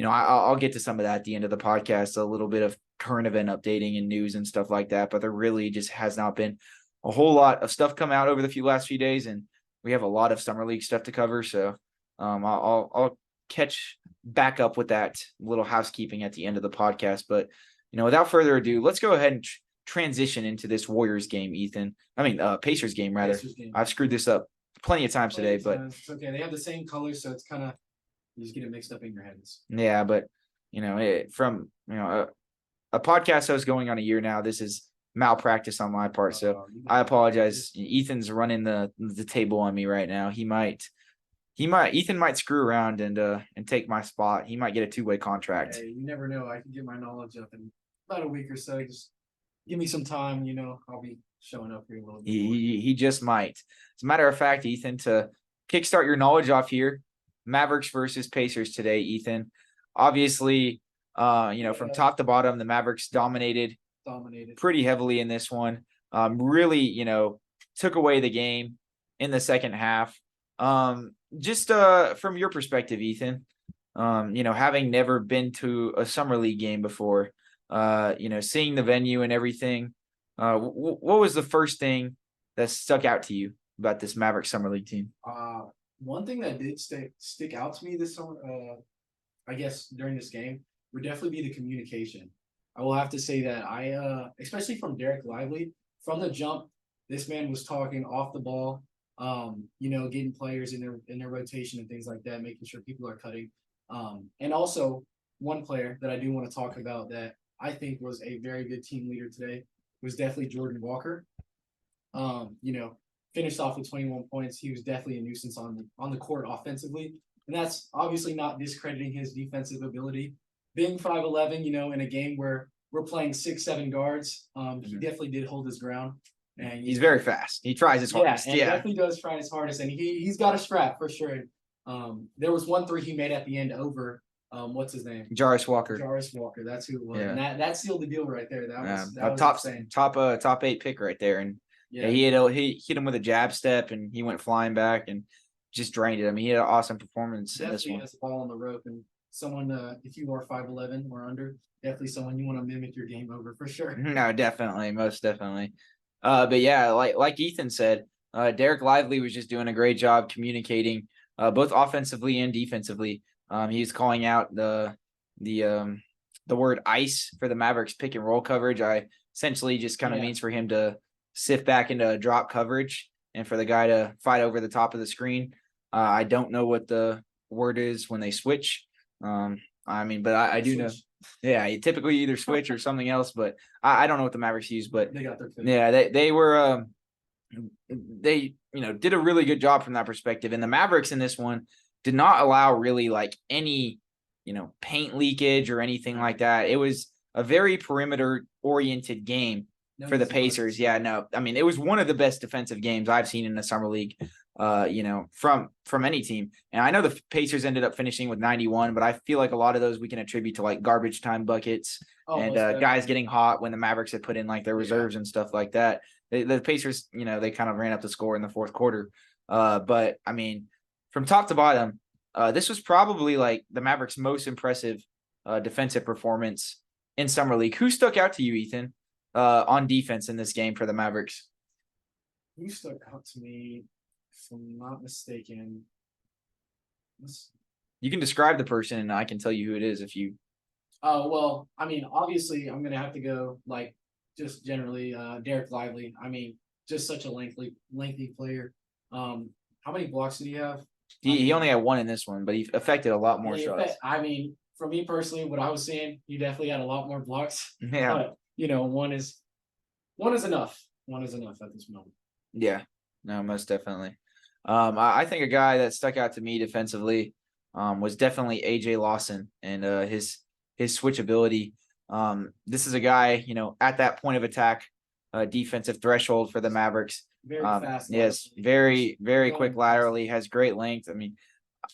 I'll get to some of that at the end of the podcast, a little bit of current event updating and news and stuff like that. But there really just has not been a whole lot of stuff come out over the last few days, and we have a lot of summer league stuff to cover. So I'll catch back up with that little housekeeping at the end of the podcast. But, without further ado, let's go ahead and transition into this Warriors game, Ethan. Pacers game, rather. Pacers game. I've screwed this up plenty of times today, but it's okay. They have the same colors, so it's kind of, you just get it mixed up in your heads. yeah, but from a podcast host going on a year now, this is malpractice on my part. So I apologize. Ethan's running the table on me right now. Ethan might screw around and take my spot. He might get a two-way contract. Hey, you never know. I can get my knowledge up in about a week or so. Just give me some time. I'll be showing up here a little bit. He just might. As a matter of fact, Ethan, to kickstart your knowledge off here, Mavericks versus Pacers today, Ethan. Obviously, from top to bottom, the Mavericks dominated pretty heavily in this one. Really, took away the game in the second half. Just from your perspective, Ethan, having never been to a summer league game before, seeing the venue and everything, what was the first thing that stuck out to you about this Mavericks summer league team? One thing that did stick out to me this summer, I guess during this game, would definitely be the communication. I will have to say that especially from Dereck Lively, from the jump, this man was talking off the ball, getting players in their rotation and things like that, making sure people are cutting. And also one player that I do want to talk about that I think was a very good team leader today was definitely Jarace Walker. Finished off with 21 points. He was definitely a nuisance on the court offensively. And that's obviously not discrediting his defensive ability. Being 5'11", in a game where we're playing 6-7 guards, he definitely did hold his ground. And he's very fast. He tries his hardest. Yeah, definitely does try his hardest, and he's got a strap for sure. There was one three he made at the end over what's his name? Jarace Walker. Jarace Walker. That's who it was. Yeah. And that sealed the deal right there. That was top 8 pick right there. And he hit him with a jab step, and he went flying back and just drained it. I mean, he had an awesome performance in this one. Definitely has the ball on the rope, and someone, if you are 5'11" or under, definitely someone you want to mimic your game over for sure. No, definitely, most definitely. But yeah, like Ethan said, Dereck Lively was just doing a great job communicating, both offensively and defensively. He was calling out the word ice for the Mavericks pick and roll coverage. I essentially just kind of means for him to sift back into drop coverage and for the guy to fight over the top of the screen. I don't know what the word is when they switch. But I do know. Yeah, you typically either switch or something else, but I don't know what the Mavericks use. But they got their pick. Yeah, they were they did a really good job from that perspective. And the Mavericks in this one did not allow really like any paint leakage or anything like that. It was a very perimeter oriented game for the Pacers. Yeah, no, it was one of the best defensive games I've seen in the summer league. From any team. And I know the Pacers ended up finishing with 91, but I feel like a lot of those we can attribute to like garbage time buckets and guys getting hot when the Mavericks had put in like their reserves and stuff like that. The Pacers, they kind of ran up the score in the fourth quarter. But from top to bottom, this was probably like the Mavericks' most impressive defensive performance in summer league. Who stuck out to you, Ethan, on defense in this game for the Mavericks? Who stuck out to me? If I'm not mistaken, you can describe the person and I can tell you who it is if you Well, I mean, obviously, I'm gonna have to go like just generally Dereck Lively. I mean, just such a lengthy player. How many blocks did he have? I He mean, only had one in this one, but he affected a lot more shots. I mean, for me personally, what I was seeing, he definitely had a lot more blocks. Yeah, But you know, one is enough. One is enough at this moment. yeah, no, most definitely. I think a guy that stuck out to me defensively was definitely AJ Lawson and his switchability. This is a guy, at that point of attack, defensive threshold for the Mavericks. Very fast. Yes, laterally. very, very Going quick fast. laterally, has great length. I mean,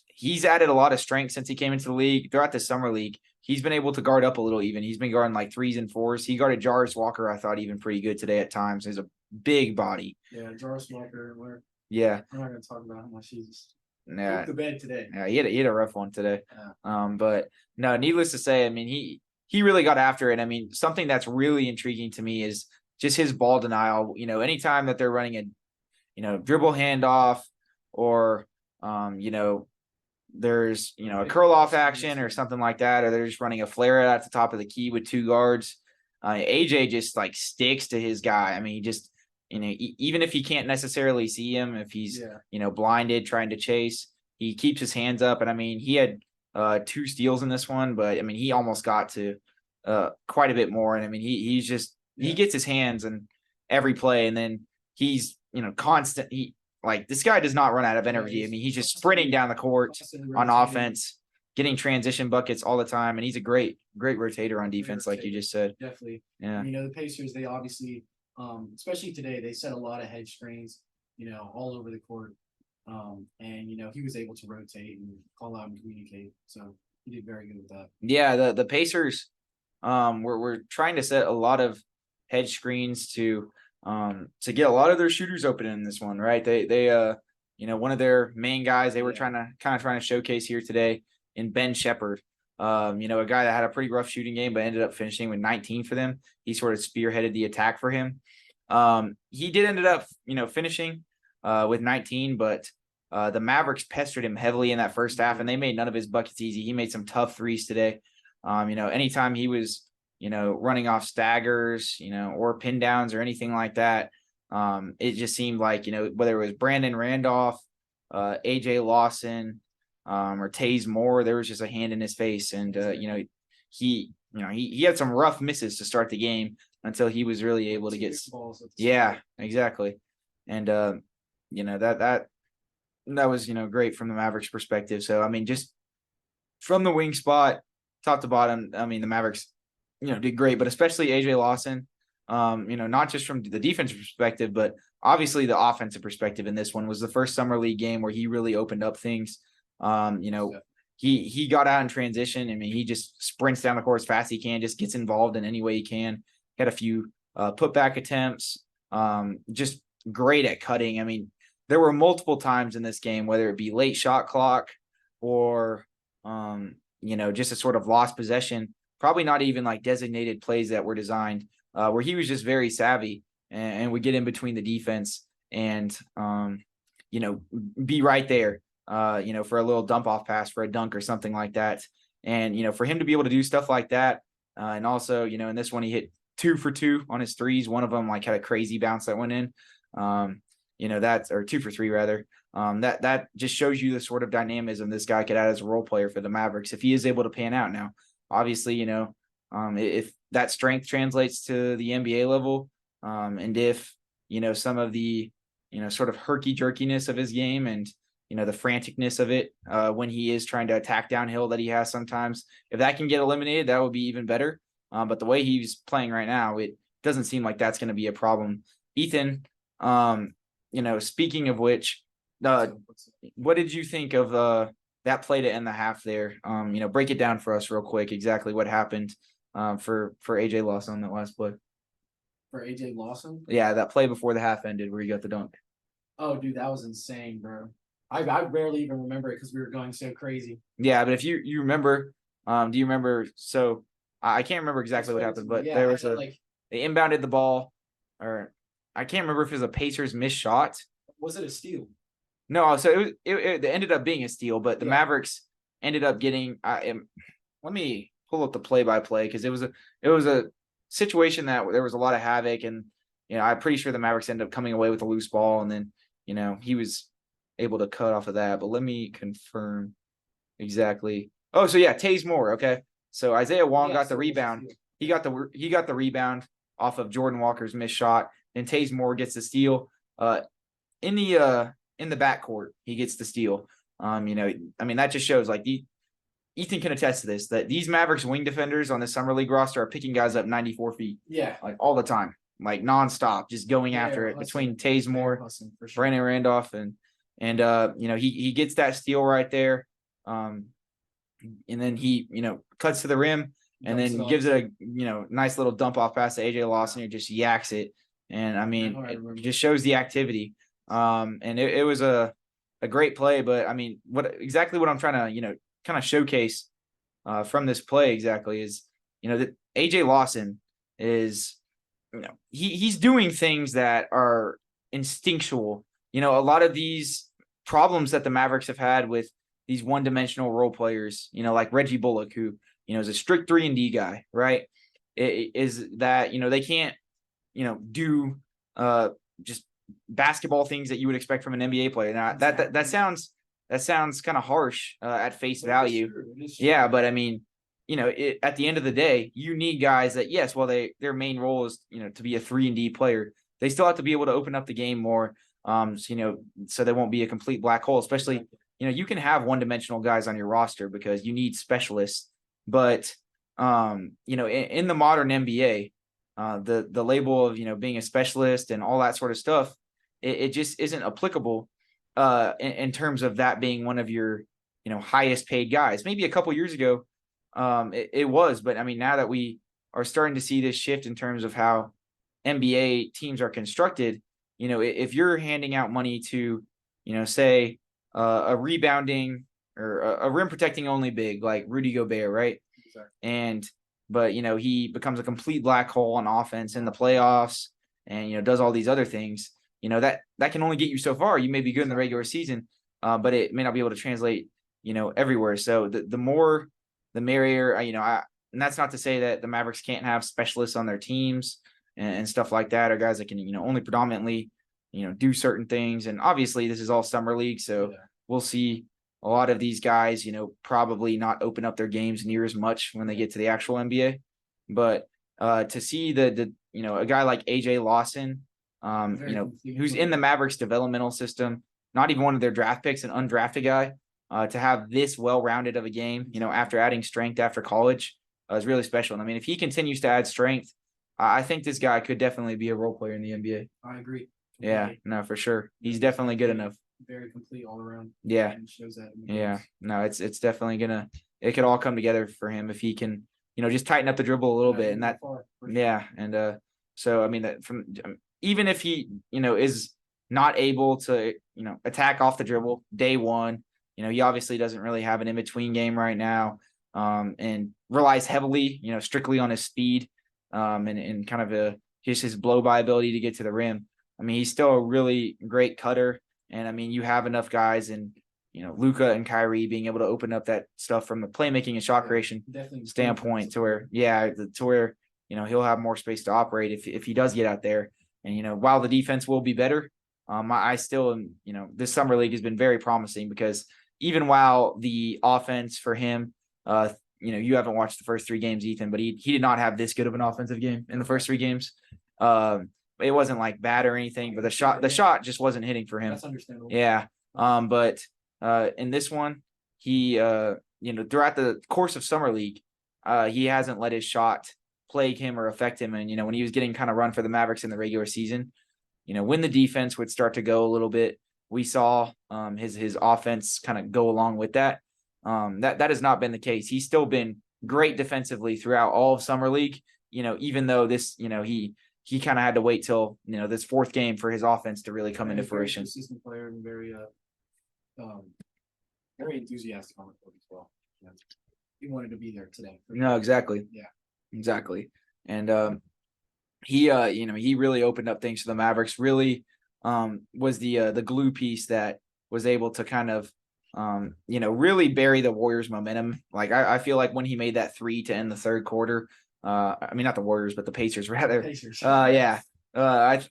he's added a lot of strength since he came into the league. Throughout the summer league, he's been able to guard up a little even. He's been guarding like 3s and 4s. He guarded Jarace Walker, I thought, even pretty good today at times. He's a big body. Yeah, Jarace Walker. Yeah. I'm not gonna talk about how much he's Yeah. the bed today. Yeah, he had a rough one today. Yeah. But no, needless to say, I mean, he really got after it. I mean, something that's really intriguing to me is just his ball denial. Anytime that they're running a dribble handoff or there's a curl off action or something like that, or they're just running a flare at the top of the key with 2 guards. AJ just like sticks to his guy. I mean, he just even if he can't necessarily see him, if he's blinded trying to chase, he keeps his hands up. And I mean, he had 2 steals in this one, but I mean, he almost got to quite a bit more. And I mean, he gets his hands in every play, and then he's constant. This guy does not run out of energy. I mean, he's just sprinting down the court on offense, getting transition buckets all the time, and he's a great rotator on defense, like you just said. Definitely. Yeah. The Pacers, they obviously, especially today, they set a lot of hedge screens, all over the court. And he was able to rotate and call out and communicate. So he did very good with that. Yeah, the Pacers we're trying to set a lot of hedge screens to get a lot of their shooters open in this one, right? They one of their main guys they were trying to showcase here today in Ben Shepherd. A guy that had a pretty rough shooting game but ended up finishing with 19 for them. He sort of spearheaded the attack for him. He did ended up finishing with 19, but the Mavericks pestered him heavily in that first half, and they made none of his buckets easy. He made some tough threes today. Anytime he was running off staggers, or pin downs or anything like that, it just seemed like, whether it was Brandon Randolph, AJ Lawson, or Taze Moore, there was just a hand in his face. And, he had some rough misses to start the game until he was really able to get, exactly. And, that was, great from the Mavericks perspective. So, I mean, just from the wing spot, top to bottom, I mean, the Mavericks, did great, but especially AJ Lawson, not just from the defensive perspective, but obviously the offensive perspective in this one was the first summer league game where he really opened up things. He got out in transition. I mean, he just sprints down the court as fast as he can, just gets involved in any way he can. Had a few putback attempts, just great at cutting. I mean, there were multiple times in this game, whether it be late shot clock or, just a sort of lost possession, probably not even like designated plays that were designed, where he was just very savvy and would get in between the defense and, be right there, for a little dump off pass for a dunk or something like that. And, for him to be able to do stuff like that. And also, in this one, he hit 2 for 2 on his threes. One of them had a crazy bounce that went in. That's or 2 for 3 rather. That just shows you the sort of dynamism this guy could add as a role player for the Mavericks if he is able to pan out. Now, obviously, if that strength translates to the NBA level, and if some of the sort of herky jerkiness of his game and the franticness of it when he is trying to attack downhill that he has sometimes, if that can get eliminated, that would be even better. But the way he's playing right now, it doesn't seem like that's going to be a problem. Ethan, speaking of which, what did you think of that play to end the half there? Break it down for us real quick, exactly what happened for AJ Lawson on that last play. For AJ Lawson? Yeah, that play before the half ended where he got the dunk. Oh, dude, that was insane, bro. I barely even remember it because we were going so crazy. Yeah, but if you remember, do you remember? So I can't remember exactly what happened, but there was they inbounded the ball, or I can't remember if it was a Pacers missed shot. Was it a steal? No, so it ended up being a steal, but the Mavericks ended up getting. Let me pull up the play-by-play because it was a situation that there was a lot of havoc, and I'm pretty sure the Mavericks ended up coming away with a loose ball, and then he was able to cut off of that. But let me confirm exactly. Oh, so yeah, Taze Moore. Okay, so Isaiah Wong got the rebound. He got the rebound off of Jordan Walker's missed shot, and Taze Moore gets the steal. In the backcourt, he gets the steal. I mean that just shows like Ethan can attest to this, that these Mavericks wing defenders on the summer league roster are picking guys up 94 feet. Yeah, like all the time, like nonstop, just going after it between Taze Moore, Brandon Randolph, and he gets that steal right there. And then he cuts to the rim and then gives it a nice little dump off pass to AJ Lawson, who just yaks it. And I mean, it just shows the activity. And it was a great play, but I mean, what I'm trying to kind of showcase from this play exactly is that AJ Lawson is he's doing things that are instinctual. A lot of these problems that the Mavericks have had with these one-dimensional role players, like Reggie Bullock, who is a strict 3-and-D guy, right? Is that they can't do just basketball things that you would expect from an NBA player. Now that sounds kind of harsh at face value. Yeah, but I mean, at the end of the day, you need guys that, yes, well, their main role is to be a 3-and-D player. They still have to be able to open up the game more, so they won't be a complete black hole. Especially, you can have one-dimensional guys on your roster because you need specialists. But in the modern NBA, the label of being a specialist and all that sort of stuff, it just isn't applicable in terms of that being one of your highest paid guys. Maybe a couple years ago it was, but I mean, now that we are starting to see this shift in terms of how NBA teams are constructed, if you're handing out money to say a rebounding or a rim protecting only big like Rudy Gobert, right? Exactly. But he becomes a complete black hole on offense in the playoffs and does all these other things, that can only get you so far. You may be good in the regular season, but it may not be able to translate everywhere. So the more the merrier. And that's not to say that the Mavericks can't have specialists on their teams and stuff like that, or guys that can only predominantly do certain things. And obviously this is all summer league, so we'll see a lot of these guys probably not open up their games near as much when they get to the actual NBA. But to see the a guy like AJ Lawson, who's in the Mavericks developmental system, not even one of their draft picks, an undrafted guy, to have this well-rounded of a game, after adding strength after college, is really special. And I mean, if he continues to add strength, I think this guy could definitely be a role player in the NBA. I agree. Yeah, no, for sure. He's definitely good enough. Very complete all around. Yeah. Shows that. Yeah. No, it's definitely it could all come together for him if he can, just tighten up the dribble a little bit. And that, yeah. And so I mean, that even if he, is not able to, attack off the dribble day one, he obviously doesn't really have an in-between game right now, and relies heavily, strictly on his speed, and kind of just his blow-by ability to get to the rim. I mean, he's still a really great cutter. And I mean, you have enough guys and, Luka and Kyrie being able to open up that stuff from the playmaking and shot creation standpoint to where, he'll have more space to operate if he does get out there. And, while the defense will be better, I still am, this summer league has been very promising because even while the offense for him, you haven't watched the first 3 games, Ethan, but he did not have this good of an offensive game in the first 3 games. It wasn't like bad or anything, but the shot just wasn't hitting for him. That's understandable. Yeah. But in this one, he throughout the course of summer league, he hasn't let his shot plague him or affect him. And when he was getting kind of run for the Mavericks in the regular season, when the defense would start to go a little bit, we saw his offense kind of go along with that. That has not been the case. He's still been great defensively throughout all of summer league. Even though this, he kind of had to wait till this 4th game for his offense to really come into fruition. Consistent player and very enthusiastic on the court as well. He wanted to be there today. No, exactly. Yeah, exactly. And he really opened up things for the Mavericks. Really was the glue piece that was able to kind of really bury the Warriors' momentum. Like I feel like when he made that three to end the third quarter, I mean not the Warriors, but the Pacers rather. Pacers. Yeah.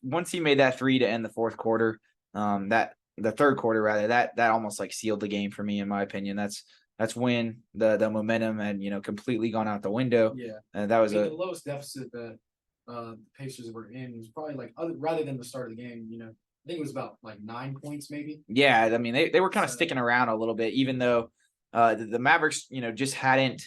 Once he made that three to end the fourth quarter, that the third quarter rather, that almost like sealed the game for me in my opinion. That's when the momentum had completely gone out the window. Yeah. And that was the lowest deficit that the Pacers were in was probably like rather than the start of the game. I think it was about like 9 points maybe. Yeah, I mean they were kind of sticking around a little bit, even though the Mavericks just hadn't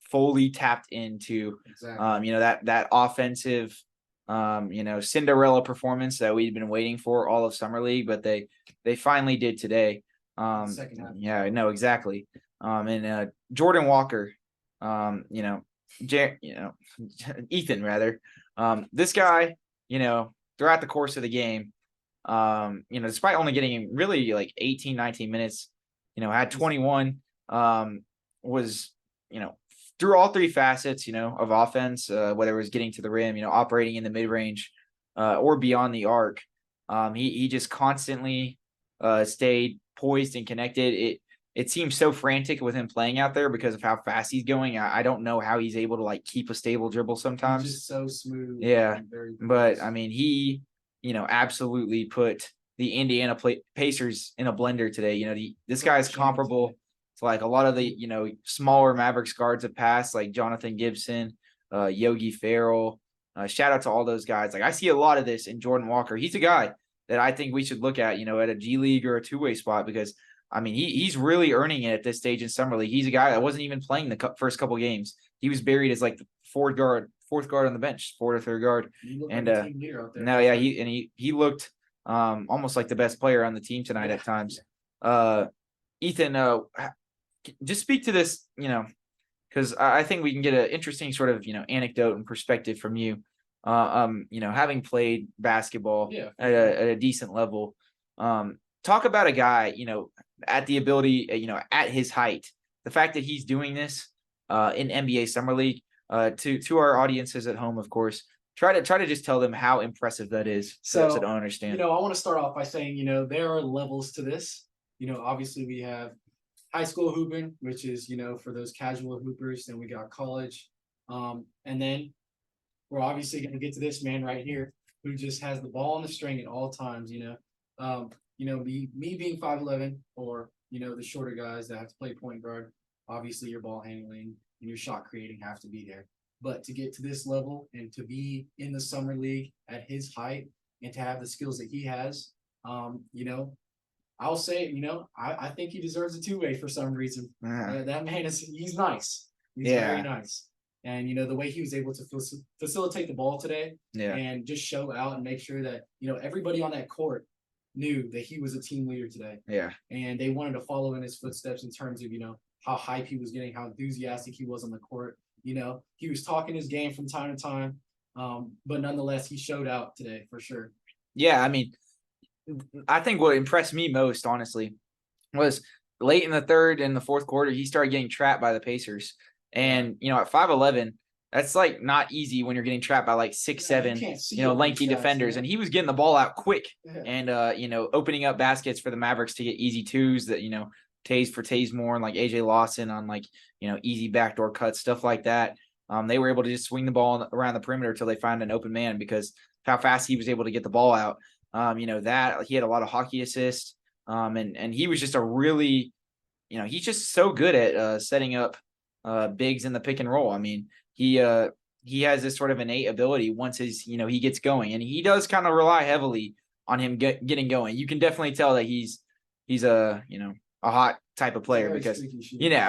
fully tapped into Exactly. that offensive Cinderella performance that we'd been waiting for all of summer league, but they finally did today. Second half. Yeah, no, exactly. And Jordan Walker, Ethan rather, this guy, throughout the course of the game, despite only getting really like 18, 19 minutes, had 21, was, through all three facets, of offense, whether it was getting to the rim, operating in the mid range, or beyond the arc. He just constantly stayed poised and connected. It seems so frantic with him playing out there because of how fast he's going. I don't know how he's able to like keep a stable dribble sometimes. He's just so smooth. Yeah, but I mean, he, absolutely put the Indiana Pacers in a blender today. This guy's comparable to like a lot of the, smaller Mavericks guards of past, like Jonathan Gibson, Yogi Ferrell. Shout out to all those guys. Like I see a lot of this in Jordan Walker. He's a guy that I think we should look at, at a G League or a two-way spot because I mean, he's really earning it at this stage in summer league. He's a guy that wasn't even playing the first couple games. He was buried as like the fourth guard on the bench, fourth or third guard. And no, yeah, he looked almost like the best player on the team tonight at times. Ethan, just speak to this, because I think we can get an interesting sort of anecdote and perspective from you. Having played basketball at a decent level. Talk about a guy, at the ability, at his height, the fact that he's doing this in NBA Summer League, to our audiences at home, of course, try to just tell them how impressive that is. So don't understand. I want to start off by saying, there are levels to this. Obviously we have high school hooping, which is, for those casual hoopers. Then we got college. And then we're obviously going to get to this man right here who just has the ball on the string at all times, me being 5'11", or the shorter guys that have to play point guard, obviously your ball handling and your shot creating have to be there. But to get to this level and to be in the summer league at his height and to have the skills that he has, I'll say, I think he deserves a two-way for some reason. That man he's nice. He's very nice. And, the way he was able to facilitate the ball today and just show out and make sure that, everybody on that court knew that he was a team leader today. Yeah. And they wanted to follow in his footsteps in terms of, how hype he was getting, how enthusiastic he was on the court. He was talking his game from time to time. But nonetheless, he showed out today for sure. Yeah. I mean, I think what impressed me most, honestly, was late in the third and the fourth quarter, he started getting trapped by the Pacers. And, at 5'11", that's like not easy when you're getting trapped by like 6'7", lengthy defenders. And he was getting the ball out quick and, opening up baskets for the Mavericks to get easy twos that, Taze Moore and like AJ Lawson on like, easy backdoor cuts, stuff like that. They were able to just swing the ball around the perimeter until they found an open man because how fast he was able to get the ball out. That he had a lot of hockey assists. And he was just a really, he's just so good at setting up bigs in the pick and roll. I mean, he has this sort of innate ability once he gets going, and he does kind of rely heavily on him getting going. You can definitely tell that he's a hot type of player because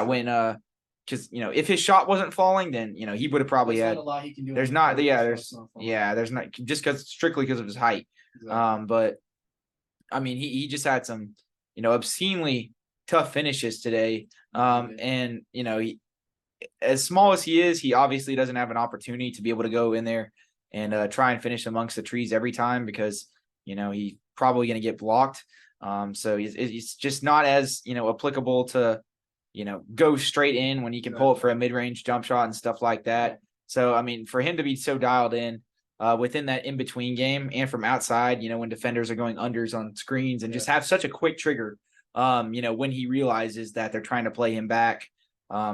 when because if his shot wasn't falling, then he would have probably had. Not a lot he can do. There's not just strictly because of his height. Exactly. But I mean, he just had some obscenely tough finishes today. And he, as small as he is, he obviously doesn't have an opportunity to be able to go in there and try and finish amongst the trees every time because he's probably going to get blocked. So it's just not as applicable to go straight in when he can pull it for a mid-range jump shot and stuff like that. So I mean, for him to be so dialed in within that in-between game and from outside, when defenders are going unders on screens and just have such a quick trigger when he realizes that they're trying to play him back,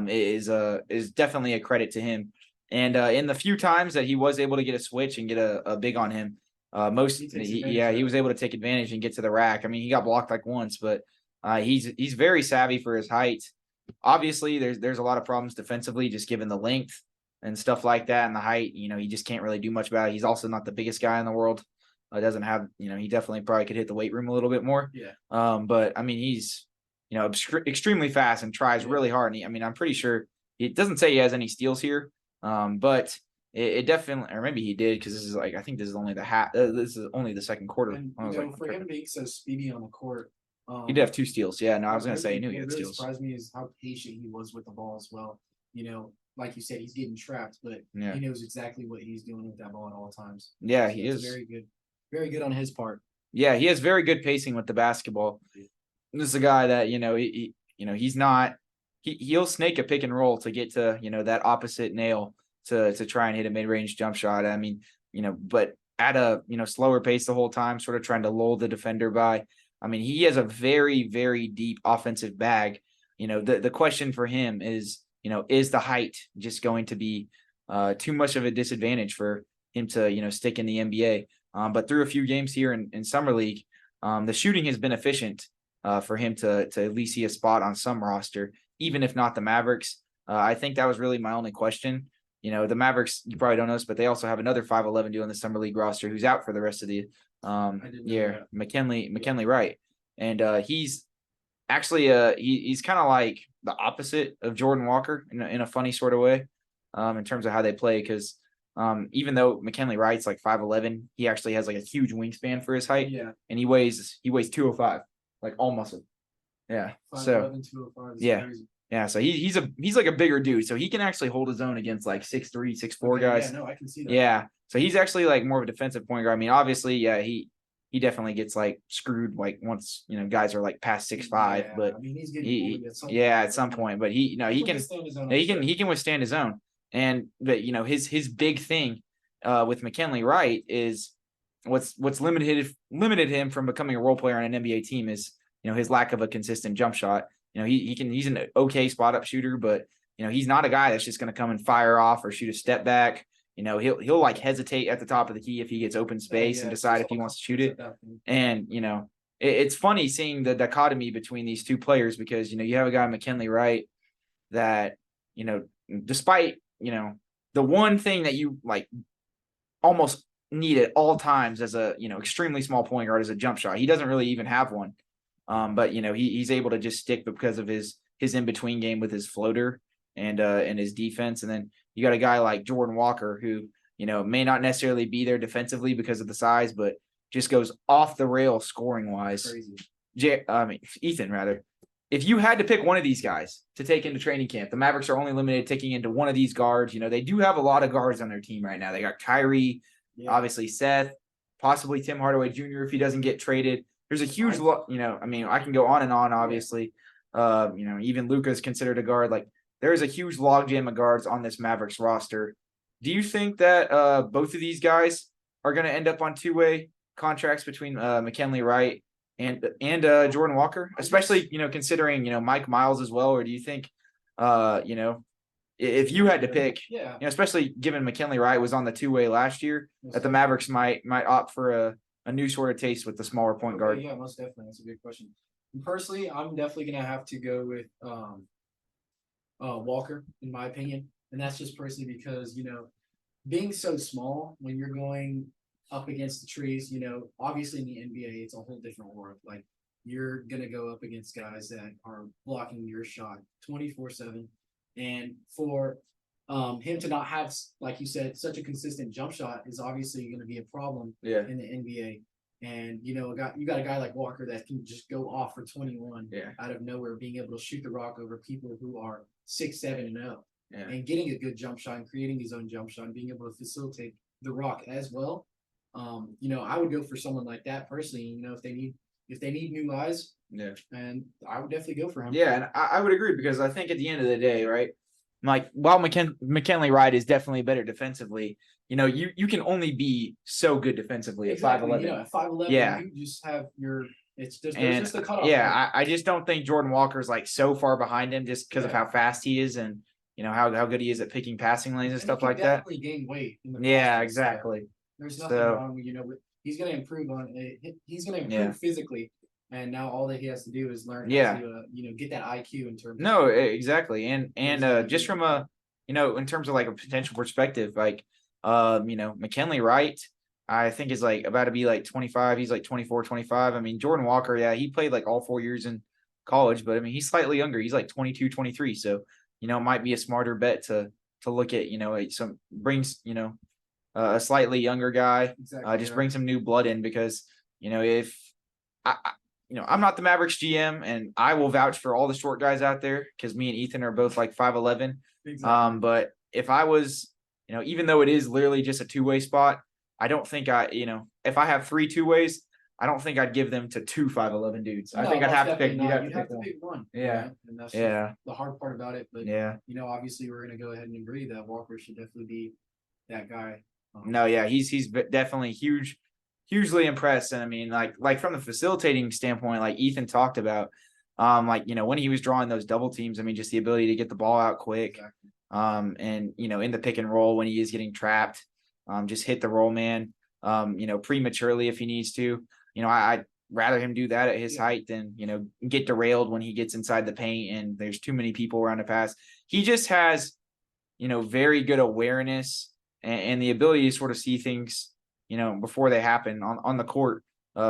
is definitely a credit to him. And in the few times that he was able to get a switch and get a big on him, he was able to take advantage and get to the rack. I mean, he got blocked like once, but he's very savvy for his height. Obviously, there's a lot of problems defensively, just given the length and stuff like that and the height. He just can't really do much about it. He's also not the biggest guy in the world. Doesn't have, he definitely probably could hit the weight room a little bit more. Yeah. But I mean, he's, extremely fast and tries really hard. And I'm pretty sure it doesn't say he has any steals here. But it definitely, or maybe he did, because this is I think this is only this is only the second quarter. And, for him being so speedy on the court, he did have 2 steals. Yeah, no, I was gonna say he knew he had really steals. Surprised me is how patient he was with the ball as well. Like you said, he's getting trapped, but he knows exactly what he's doing with that ball at all times. Yeah, so he is very good on his part. Yeah, he has very good pacing with the basketball. This is a guy that he's not. He'll snake a pick and roll to get to that opposite nail to try and hit a mid range jump shot. I mean, but at a slower pace the whole time, sort of trying to lull the defender by. I mean, he has a very, very deep offensive bag. The question for him is the height just going to be too much of a disadvantage for him to stick in the NBA? But through a few games here in summer league, the shooting has been efficient for him to at least see a spot on some roster, even if not the Mavericks. I think that was really my only question. The Mavericks, you probably don't know this, but they also have another 5'11" dude on the summer league roster who's out for the rest of the year. McKinley Wright, and he's actually he's kind of like the opposite of Jordan Walker in a funny sort of way, in terms of how they play, because even though McKinley Wright's like 5'11", he actually has like a huge wingspan for his height. Yeah. And he weighs 205, like all muscle. Yeah. 5'11", So 205 is crazy. Yeah, so he's like a bigger dude, so he can actually hold his own against like 6'3", 6'4" guys. Yeah, no, I can see that. Yeah, so he's actually like more of a defensive point guard. I mean, obviously, yeah, he definitely gets like screwed like once guys are like past 6'5", but I mean, he's getting at some point, but he can withstand his own. And but his big thing with McKinley Wright is what's limited him from becoming a role player on an NBA team is his lack of a consistent jump shot. He's an okay spot up shooter, but he's not a guy that's just going to come and fire off or shoot a step back. He'll like hesitate at the top of the key if he gets open space and decide if he wants to shoot it. And it's funny seeing the dichotomy between these two players, because you have a guy, McKinley Wright, that despite the one thing that you like almost need at all times as a extremely small point guard is a jump shot. He doesn't really even have one. But he's able to just stick because of his in between game with his floater and his defense. And then you got a guy like Jordan Walker who may not necessarily be there defensively because of the size, but just goes off the rail scoring wise. Ethan, rather. If you had to pick one of these guys to take into training camp, the Mavericks are only limited taking into one of these guards. They do have a lot of guards on their team right now. They got Kyrie, obviously Seth, possibly Tim Hardaway Jr. if he doesn't get traded. There's a huge I can go on and on, obviously. Even Luka's considered a guard. Like, there's a huge logjam of guards on this Mavericks roster. Do you think that both of these guys are going to end up on two-way contracts between McKinley Wright and Jordan Walker, especially considering Mike Miles as well? Or do you think if you had to pick, especially given McKinley Wright was on the two-way last year, that the Mavericks might opt for a new sort of taste with the smaller point guard? Yeah, most definitely. That's a good question. And personally, I'm definitely gonna have to go with Walker, in my opinion, and that's just personally because being so small when you're going up against the trees, obviously in the NBA it's a whole different world. Like, you're gonna go up against guys that are blocking your shot 24/7, and for him to not have, like you said, such a consistent jump shot is obviously going to be a problem in the NBA. And you got a guy like Walker that can just go off for 21 out of nowhere, being able to shoot the rock over people who are 6'7" and 0, and getting a good jump shot and creating his own jump shot and being able to facilitate the rock as well. I would go for someone like that personally. If they need new eyes, and I would definitely go for him. Yeah, and I would agree, because I think at the end of the day, right, like, while McKinley Wright is definitely better defensively, you can only be so good defensively at 5'11". At 5'11", you just have your There's just a cutoff. Yeah, I just don't think Jordan Walker's like so far behind him just because of how fast he is and how good he is at picking passing lanes and stuff like that. Definitely gain weight. Yeah, exactly. So there's nothing wrong with he's going to improve he's going to improve physically. And now all that he has to do is learn how to get that IQ in terms. No, exactly, and just from a in terms of like a potential perspective, like McKinley Wright, I think is like about to be like 25. He's like 24, 25. I mean, Jordan Walker, yeah, he played like all 4 years in college, but I mean, he's slightly younger. He's like 22, 23. So, it might be a smarter bet to look at, some brings, a slightly younger guy, just bring some new blood in because, if I'm not the Mavericks GM and I will vouch for all the short guys out there because me and Ethan are both like 5'11". Exactly. But if I was, even though it is literally just a two-way spot, I don't think if I have 3 two-ways, I don't think I'd give them to 2 5'11" dudes. I think I'd have to pick. You'd have to pick one. Yeah. And that's the hard part about it. But obviously we're gonna go ahead and agree that Walker should definitely be that guy. No, yeah, he's definitely hugely impressed. And I mean, like from the facilitating standpoint, like Ethan talked about, when he was drawing those double teams, I mean, just the ability to get the ball out quick, and in the pick and roll when he is getting trapped, just hit the roll man, prematurely if he needs to. I'd rather him do that at his height than, get derailed when he gets inside the paint and there's too many people around to pass. He just has, very good awareness and the ability to sort of see things, before they happen on the court,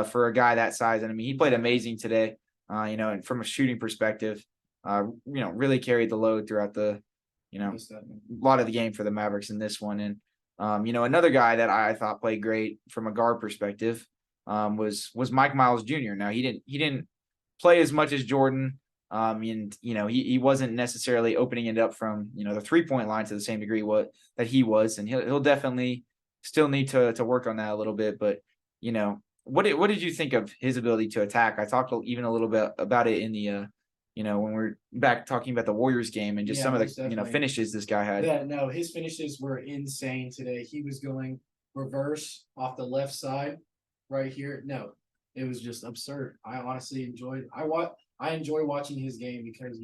for a guy that size. And I mean, he played amazing today, and from a shooting perspective, really carried the load throughout the, a lot of the game for the Mavericks in this one. And, another guy that I thought played great from a guard perspective, was Mike Miles Jr. Now he didn't play as much as Jordan. And he wasn't necessarily opening it up from, the 3-point line to the same degree that he was. And he'll definitely still need to work on that a little bit. But, what did you think of his ability to attack? I talked even a little bit about it in the, when we're back talking about the Warriors game and just some of the, finishes this guy had. Yeah, no, his finishes were insane today. He was going reverse off the left side right here. No, it was just absurd. I honestly I enjoy watching his game because,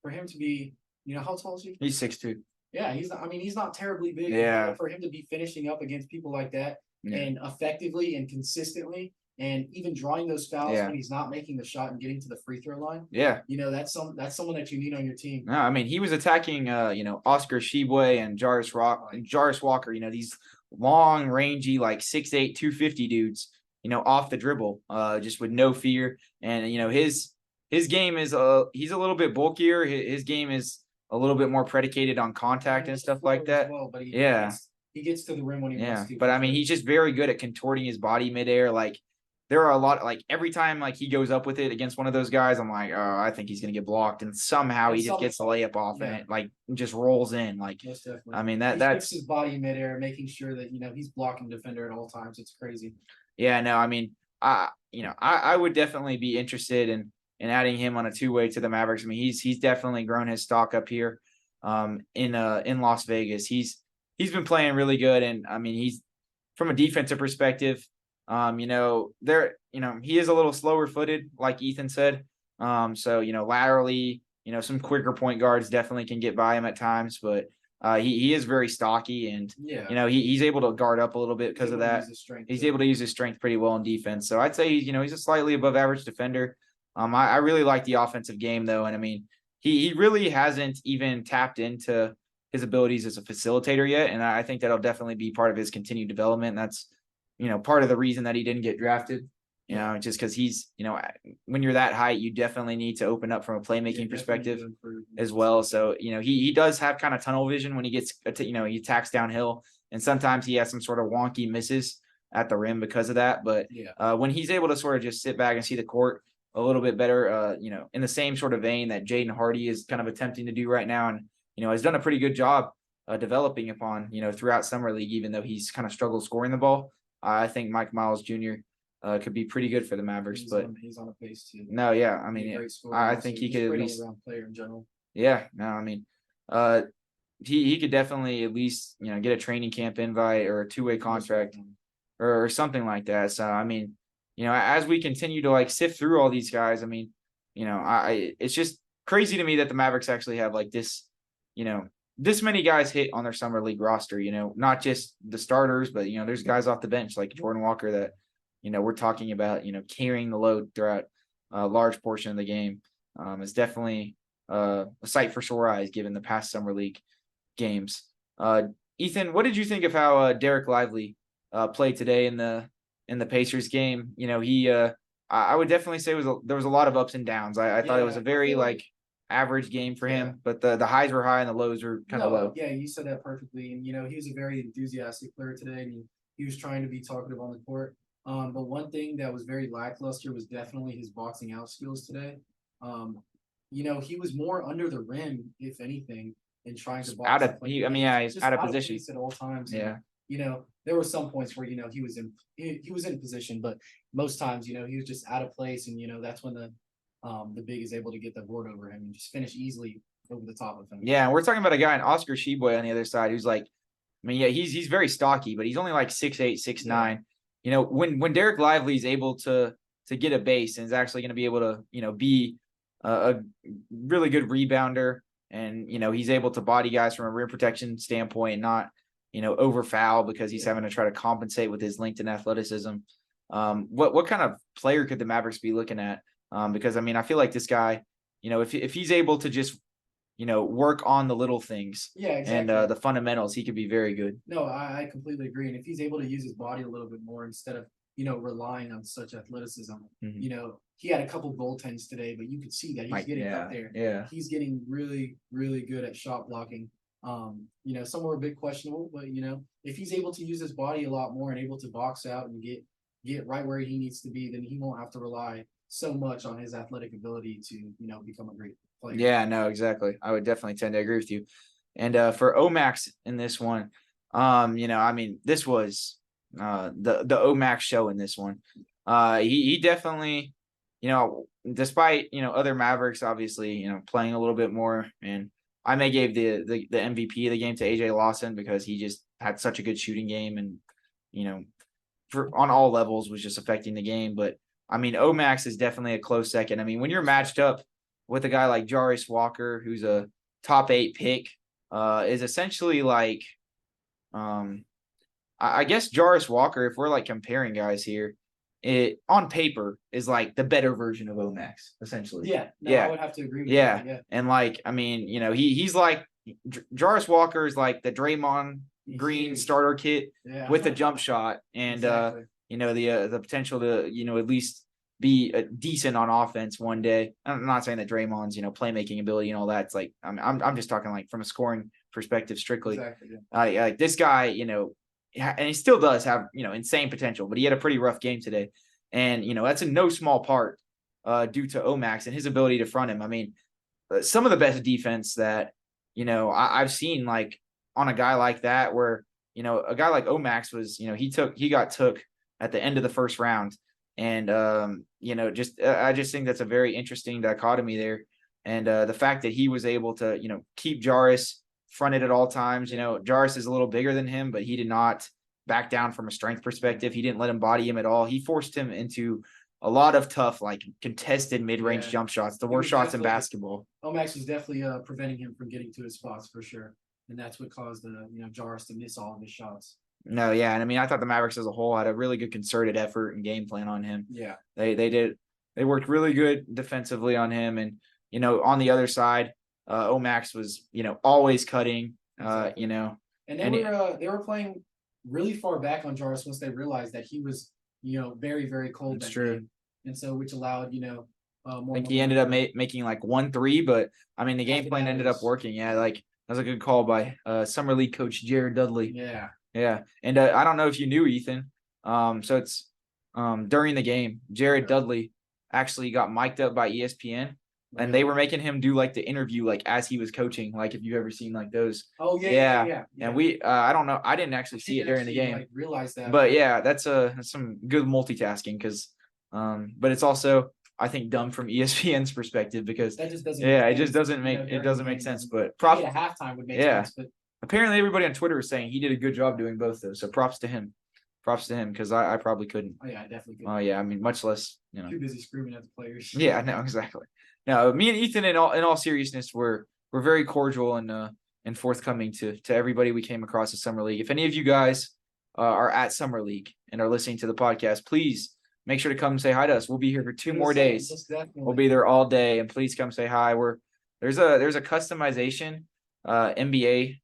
for him to be, how tall is he? He's 6'2". Yeah, he's not terribly big. Yeah. For him to be finishing up against people like that and effectively and consistently and even drawing those fouls when he's not making the shot and getting to the free throw line. Yeah. That's someone that you need on your team. No, I mean, he was attacking, Oscar Shibwe and Jarace Walker, these long, rangy, like 6'8", 250 dudes, off the dribble, just with no fear. And, his game is he's a little bit bulkier. His game is a little bit more predicated on contact and stuff like that. Well, but he gets to the rim when he wants to. But I mean, he's just very good at contorting his body midair. Like there are a lot, like every time like he goes up with it against one of those guys, I'm like, oh, I think he's gonna get blocked, and somehow he just gets the layup off and it like just rolls in. Like, I mean that's his body midair, making sure that he's blocking the defender at all times. It's crazy. Yeah, no, I mean, I would definitely be interested in adding him on a two-way to the Mavericks. I mean, he's definitely grown his stock up here, in Las Vegas. He's been playing really good, and I mean, he's from a defensive perspective. He is a little slower footed, like Ethan said. So laterally, some quicker point guards definitely can get by him at times, but he is very stocky, and he's able to guard up a little bit because of that. He's able to use his strength pretty well in defense. So I'd say he's a slightly above average defender. I really like the offensive game though, and I mean he really hasn't even tapped into his abilities as a facilitator yet, and I think that'll definitely be part of his continued development. And that's part of the reason that he didn't get drafted. Just because he's when you're that height, you definitely need to open up from a playmaking perspective as well. So he does have kind of tunnel vision when he gets he attacks downhill, and sometimes he has some sort of wonky misses at the rim because of that. But when he's able to sort of just sit back and see the court a little bit better, in the same sort of vein that Jaden Hardy is kind of attempting to do right now, and has done a pretty good job developing upon throughout summer league, even though he's kind of struggled scoring the ball. I think Mike Miles Jr. Could be pretty good for the Mavericks, he's on a pace too. No, yeah, I mean, I think he could at least player in general. Yeah, no, I mean, he could definitely at least get a training camp invite or a two-way contract or something like that. So I mean, as we continue to like sift through all these guys, I mean, it's just crazy to me that the Mavericks actually have like this, this many guys hit on their summer league roster, not just the starters, but, there's guys off the bench like Jordan Walker that, we're talking about, carrying the load throughout a large portion of the game. Is definitely a sight for sore eyes given the past summer league games. Ethan, what did you think of how Dereck Lively played today in the Pacers game? I would definitely say there was a lot of ups and downs. I thought it was a very like average game for him, but the highs were high and the lows were kind of low. Yeah, you said that perfectly. And he was a very enthusiastic player today, and he was trying to be talkative on the court. But one thing that was very lackluster was definitely his boxing out skills today. He was more under the rim, if anything, and trying to box he's out of position at all times. Yeah. And, there were some points where he was in position, but most times he was just out of place, and that's when the big is able to get the board over him and just finish easily over the top of him. Yeah, and we're talking about a guy in Oscar Sheboy on the other side who's like, he's very stocky, but he's only like 6'8", 6'9". When Dereck Lively is able to get a base and is actually going to be able to be a really good rebounder, and he's able to body guys from a rim protection standpoint and not over foul because he's having to try to compensate with his length and athleticism. What kind of player could the Mavericks be looking at? Because I feel like this guy, if he's able to just work on the little things, exactly. and the fundamentals, he could be very good. No, I completely agree. And if he's able to use his body a little bit more instead of relying on such athleticism, he had a couple goaltends today, but you could see that he's getting up there. Yeah, he's getting really, really good at shot blocking. Some were a bit questionable, but if he's able to use his body a lot more and able to box out and get right where he needs to be, then he won't have to rely so much on his athletic ability to become a great player. Yeah, no, exactly. I would definitely tend to agree with you. And for Omax in this one, this was the Omax show in this one. He definitely, despite other Mavericks obviously playing a little bit more, and I may give the MVP of the game to AJ Lawson because he just had such a good shooting game and on all levels was just affecting the game. But Omax is definitely a close second. When you're matched up with a guy like Jarace Walker, who's a top 8 pick, is essentially like, I guess Jarace Walker, if we're like comparing guys here, it on paper is like the better version of Omax, essentially. I would have to agree with that. Yeah. And like, he's like Jarace Walker is like the Draymond Green starter kit with a jump shot and exactly. The potential to at least be decent on offense one day. I'm not saying that Draymond's playmaking ability and all that. It's like I'm just talking like from a scoring perspective strictly. Exactly. Like this guy, and he still does have insane potential, but he had a pretty rough game today, and that's in no small part due to Omax and his ability to front him. Some of the best defense that I've seen like on a guy like that, where a guy like Omax was he got took at the end of the first round. And, I just think that's a very interesting dichotomy there. And the fact that he was able to, keep Jarace fronted at all times. Jarace is a little bigger than him, but he did not back down from a strength perspective. He didn't let him body him at all. He forced him into a lot of tough, like contested mid-range jump shots, the worst shots in basketball. Omax was definitely preventing him from getting to his spots for sure. And that's what caused Jarace to miss all of his shots. No, yeah, and I thought the Mavericks as a whole had a really good concerted effort and game plan on him. Yeah, they worked really good defensively on him, and on the other side, Omax was always cutting, exactly. And they were playing really far back on Jarace once they realized that he was very, very cold. That's true. Game. And so which allowed more. I think he ended up making like 1-3, but the game plan ended up working. Yeah, like that was a good call by summer league coach Jared Dudley. Yeah, and I don't know if you knew, Ethan. So it's during the game, Jared Dudley actually got mic'd up by ESPN, and they were making him do like the interview like as he was coaching. Like if you've ever seen like those. Oh yeah. And we, I don't know, I didn't actually see it during the game. Realize that. But yeah, that's some good multitasking because, but it's also I think dumb from ESPN's perspective because that just doesn't. Yeah, it just doesn't make sense. But props at halftime would make sense. But apparently everybody on Twitter is saying he did a good job doing both those. So props to him. props to him because I probably couldn't. Oh yeah, I definitely Oh could. yeah, I mean, much less, Too busy screaming at the players. Yeah, no, exactly. No, me and Ethan, in all seriousness, we're very cordial and forthcoming to everybody we came across at Summer League. If any of you guys are at Summer League and are listening to the podcast, please make sure to come say hi to us. We'll be here for 2 more days. We'll be there all day, and please come say hi. There's a customization NBA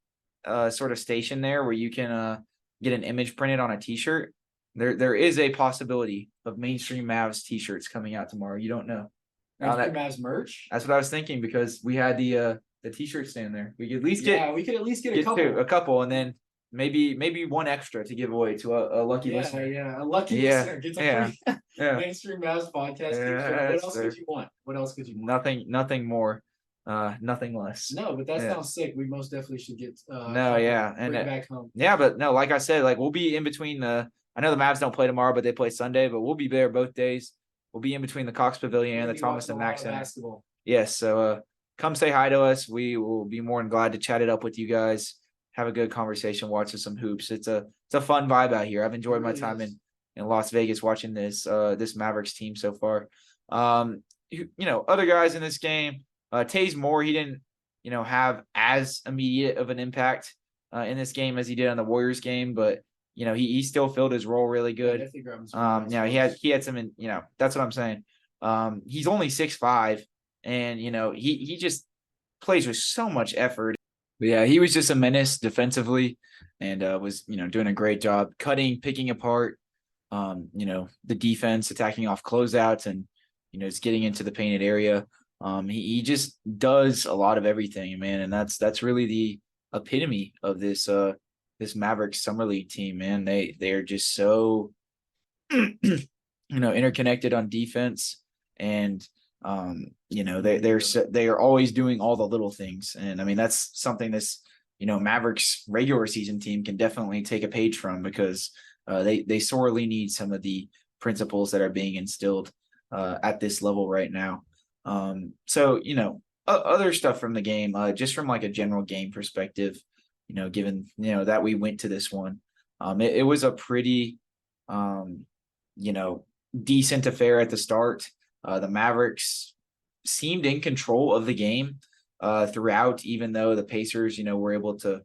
sort of station there where you can get an image printed on a T-shirt. There is a possibility of mainstream Mavs T-shirts coming out tomorrow. You don't know. Mavs merch. That's what I was thinking because we had the T-shirt stand there. We could at least get a couple, and then maybe one extra to give away to a lucky listener. Yeah, a lucky listener gets a free mainstream Mavs podcast. What else could you want? What else could you want? Nothing more. Nothing less. No, but that sounds sick. We most definitely should get and bring back home. Yeah, but no, like I said, like we'll be in between I know the Mavs don't play tomorrow, but they play Sunday, but we'll be there both days. We'll be in between the Cox Pavilion and the Thomas and Mack Center. Basketball. Yes, so come say hi to us. We will be more than glad to chat it up with you guys. Have a good conversation, watch some hoops. It's a fun vibe out here. I've enjoyed my time in Las Vegas watching this Mavericks team so far. Other guys in this game, Taze Moore, he didn't have as immediate of an impact in this game as he did on the Warriors game, but he still filled his role really good. He had some, that's what I'm saying. He's only 6'5", and he just plays with so much effort. But yeah, he was just a menace defensively, and was doing a great job cutting, picking apart, the defense, attacking off closeouts, and just getting into the painted area. He just does a lot of everything, man, and that's really the epitome of this Mavericks Summer League team, man. They're just so interconnected on defense, and they are always doing all the little things. And I mean, that's something this Mavericks regular season team can definitely take a page from, because they sorely need some of the principles that are being instilled at this level right now. So other stuff from the game, just from like a general game perspective, given that we went to this one, it was a pretty decent affair at the start. The Mavericks seemed in control of the game throughout, even though the Pacers were able to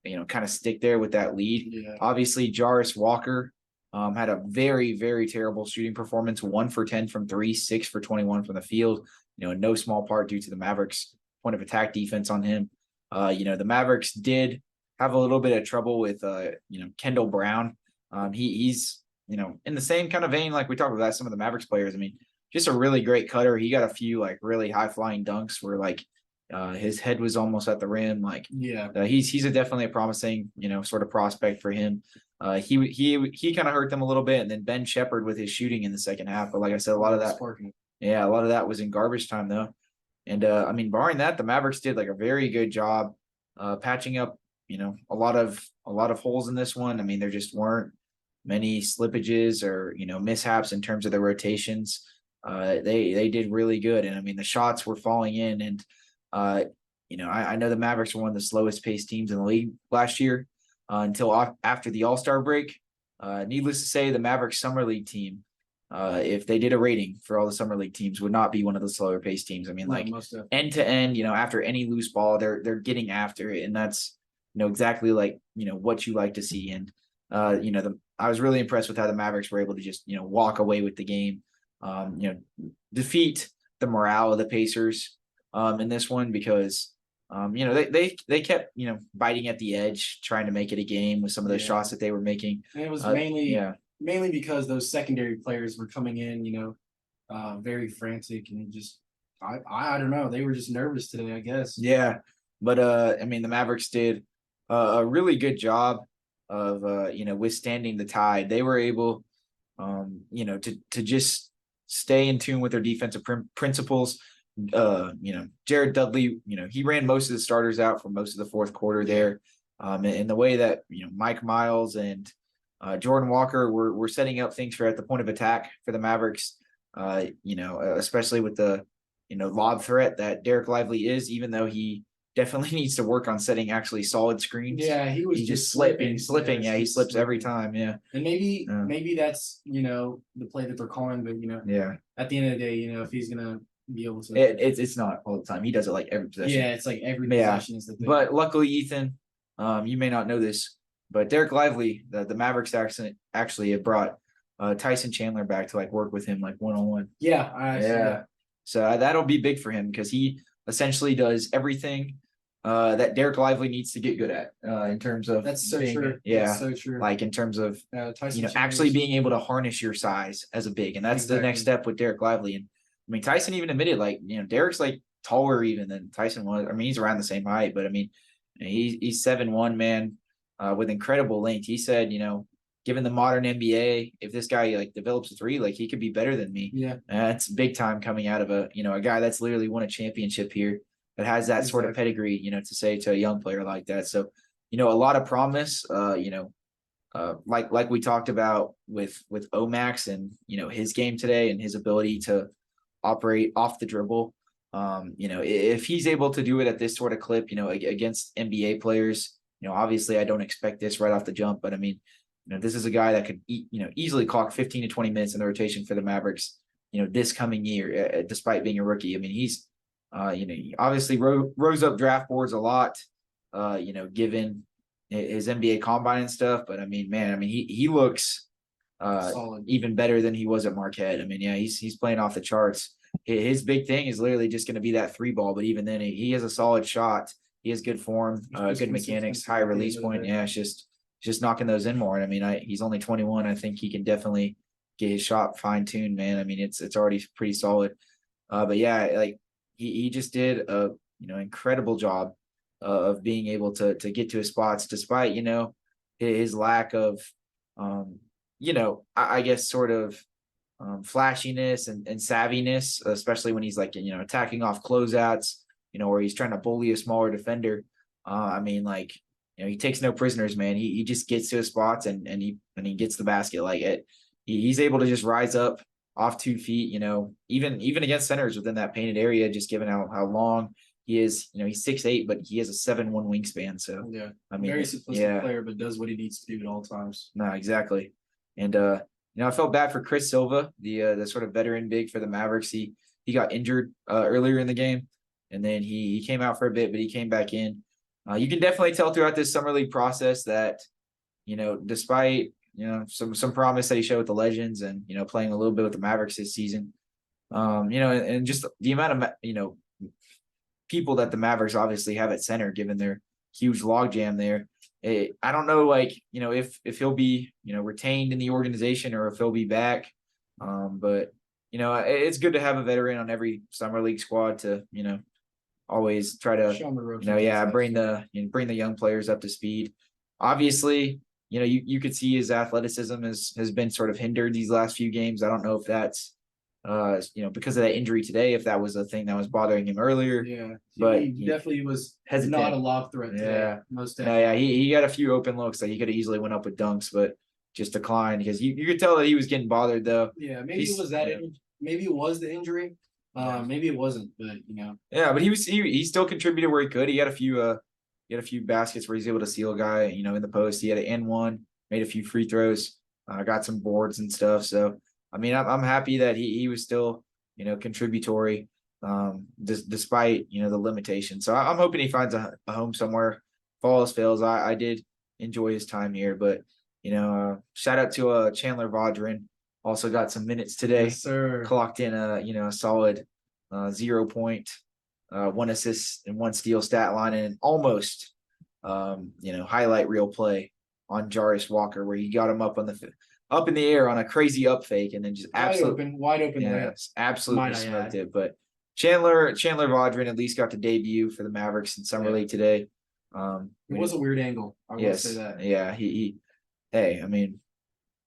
kind of stick there with that lead. Obviously Jarace Walker had a very, very terrible shooting performance, 1 for 10 from 3, 6 for 21 from the field, in no small part due to the Mavericks point of attack defense on him. The Mavericks did have a little bit of trouble with Kendall Brown. He's in the same kind of vein like we talked about some of the Mavericks players. I mean, just a really great cutter. He got a few like really high flying dunks where like his head was almost at the rim. He's definitely a promising sort of prospect for him. He kind of hurt them a little bit, and then Ben Shepherd with his shooting in the second half. But like I said, a lot of that was in garbage time though. And I mean, barring that, the Mavericks did like a very good job patching up a lot of holes in this one. I mean, there just weren't many slippages or mishaps in terms of the rotations. They did really good, and I mean the shots were falling in, and I know the Mavericks were one of the slowest paced teams in the league last year until after the All-Star break. Needless to say, the Mavericks Summer League team, if they did a rating for all the Summer League teams, would not be one of the slower paced teams. I mean, end to end, after any loose ball, they're getting after it, and that's exactly like what you like to see. And I was really impressed with how the Mavericks were able to just walk away with the game, defeat the morale of the Pacers in this one, because they kept biting at the edge, trying to make it a game with some of those shots that they were making. And it was mainly because those secondary players were coming in very frantic, and just I don't know, they were just nervous today, I guess. Yeah, but I mean the Mavericks did a really good job of withstanding the tide. They were able to just stay in tune with their defensive principles. Jared Dudley, he ran most of the starters out for most of the fourth quarter there. In the way that Mike Miles and Jordan Walker were setting up things for at the point of attack for the Mavericks, especially with the lob threat that Dereck Lively is, even though he definitely needs to work on setting actually solid screens. Yeah, he was He's just slipping. slipping. Yes, Yeah, he he's slips every slipping. time. Yeah. And maybe that's the play that they're calling, but Yeah. at the end of the day, if he's gonna be able to, It's not all the time. He does it like every possession. yeah, it's like every Yeah. possession is the thing. But luckily, Ethan, you may not know this, but Dereck Lively, the Mavericks actually have brought Tyson Chandler back to like work with him like one-on-one. Yeah. So that'll be big for him because he essentially does everything that Dereck Lively needs to get good at in terms of That's so being, true. yeah, That's so true. like in terms of Tyson actually Chandler's- being able to harness your size as a big, and that's the next Exactly. step with Dereck Lively. And I mean, Tyson even admitted like Derek's like taller even than Tyson was. I mean, he's around the same height, but I mean, he's 7'1", man, with incredible length. He said, given the modern NBA, if this guy like develops a three, like he could be better than me. Yeah. It's big time coming out of a guy that's literally won a championship here that has that sort of pedigree, to say to a young player like that. So, a lot of promise. Like we talked about with Omax and his game today and his ability to operate off the dribble. If he's able to do it at this sort of clip, against NBA players, obviously I don't expect this right off the jump, but I mean, this is a guy that could easily clock 15 to 20 minutes in the rotation for the Mavericks, this coming year, despite being a rookie. I mean, he's, he obviously rose up draft boards a lot, given his NBA combine and stuff. But I mean, man, I mean, he looks solid, even better than he was at Marquette. I mean, yeah, he's playing off the charts. His big thing is literally just going to be that three ball. But even then, he has a solid shot. He has good form, good mechanics, high release point. Yeah, it's just knocking those in more. And I mean, he's only 21. I think he can definitely get his shot fine tuned, man. I mean, it's already pretty solid. But yeah, like he just did a incredible job of being able to get to his spots despite his lack of I guess sort of flashiness and savviness, especially when he's like attacking off closeouts, where he's trying to bully a smaller defender. I mean, like he takes no prisoners, man. He just gets to his spots and he gets the basket. Like he's able to just rise up off 2 feet. Even against centers within that painted area, just given how long he is. He's 6'8", but he has a 7'1" wingspan. So yeah, I mean, very simplistic player, but does what he needs to do at all times. No, exactly. And I felt bad for Chris Silva, the sort of veteran big for the Mavericks. He got injured earlier in the game, and then he came out for a bit, but he came back in. You can definitely tell throughout this summer league process that despite some promise that he showed with the Legends and playing a little bit with the Mavericks this season, and just the amount of people that the Mavericks obviously have at center, given their huge logjam there. I don't know, like, if he'll be, retained in the organization or if he'll be back. But, it's good to have a veteran on every summer league squad to, always try to, bring the young players up to speed. Obviously, you could see his athleticism has been sort of hindered these last few games. I don't know if that's, because of that injury today, if that was a thing that was bothering him earlier. Yeah, but he definitely was hesitant. Not a lob threat today. Yeah, most definitely. Yeah, he got a few open looks that he could have easily went up with dunks, but just declined because you could tell that he was getting bothered though. Yeah, maybe it was that. Maybe it was the injury. Maybe it wasn't, but Yeah, but he still contributed where he could. He had a few baskets where he's able to seal a guy, in the post. He had an N1, made a few free throws, got some boards and stuff. So I mean, I'm happy that he was still, contributory, despite, the limitations. So I'm hoping he finds a home somewhere. If all else fails, I did enjoy his time here, but, shout out to Chandler Vaudrin. Also got some minutes today. Yes, sir. Clocked in a solid 0 point, 1 assist and 1 steal stat line, and almost, highlight reel play on Jarace Walker where he got him up in the air on a crazy up fake and then just wide open layups. Absolutely smoked it. But Chandler Vaudrin at least got to debut for the Mavericks in summer league today. It was a weird angle. I will say that. Yeah, hey, I mean,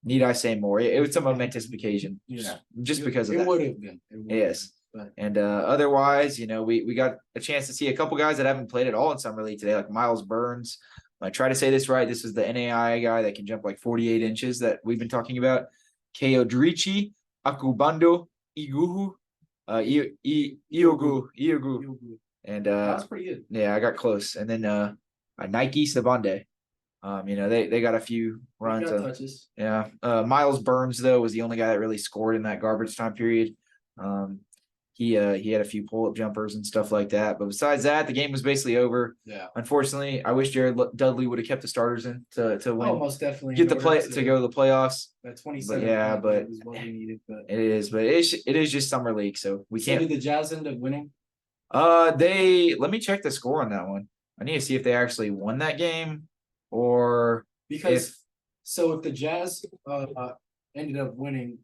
need I say more? It was a momentous occasion. Yeah, just because of that. It would have been. Yes. And otherwise, we got a chance to see a couple guys that haven't played at all in summer league today, like Miles Burns. I try to say this right. This is the NAI guy that can jump like 48 inches that we've been talking about. Keodrichi Akubando Iguhu Iogu. And That's pretty good. Yeah, I got close. And then Nike Sabande. They got a few runs. Touches. Yeah. Miles Burns though was the only guy that really scored in that garbage time period. He had a few pull-up jumpers and stuff like that. But besides that, the game was basically over. Yeah. Unfortunately, I wish Jared Dudley would have kept the starters in to win. Oh, most definitely. Get the play to go to the playoffs. That 27. But is what we needed. But it is just summer league, so we can't. Did the Jazz end up winning? Let me check the score on that one. I need to see if they actually won that game, or if the Jazz ended up winning,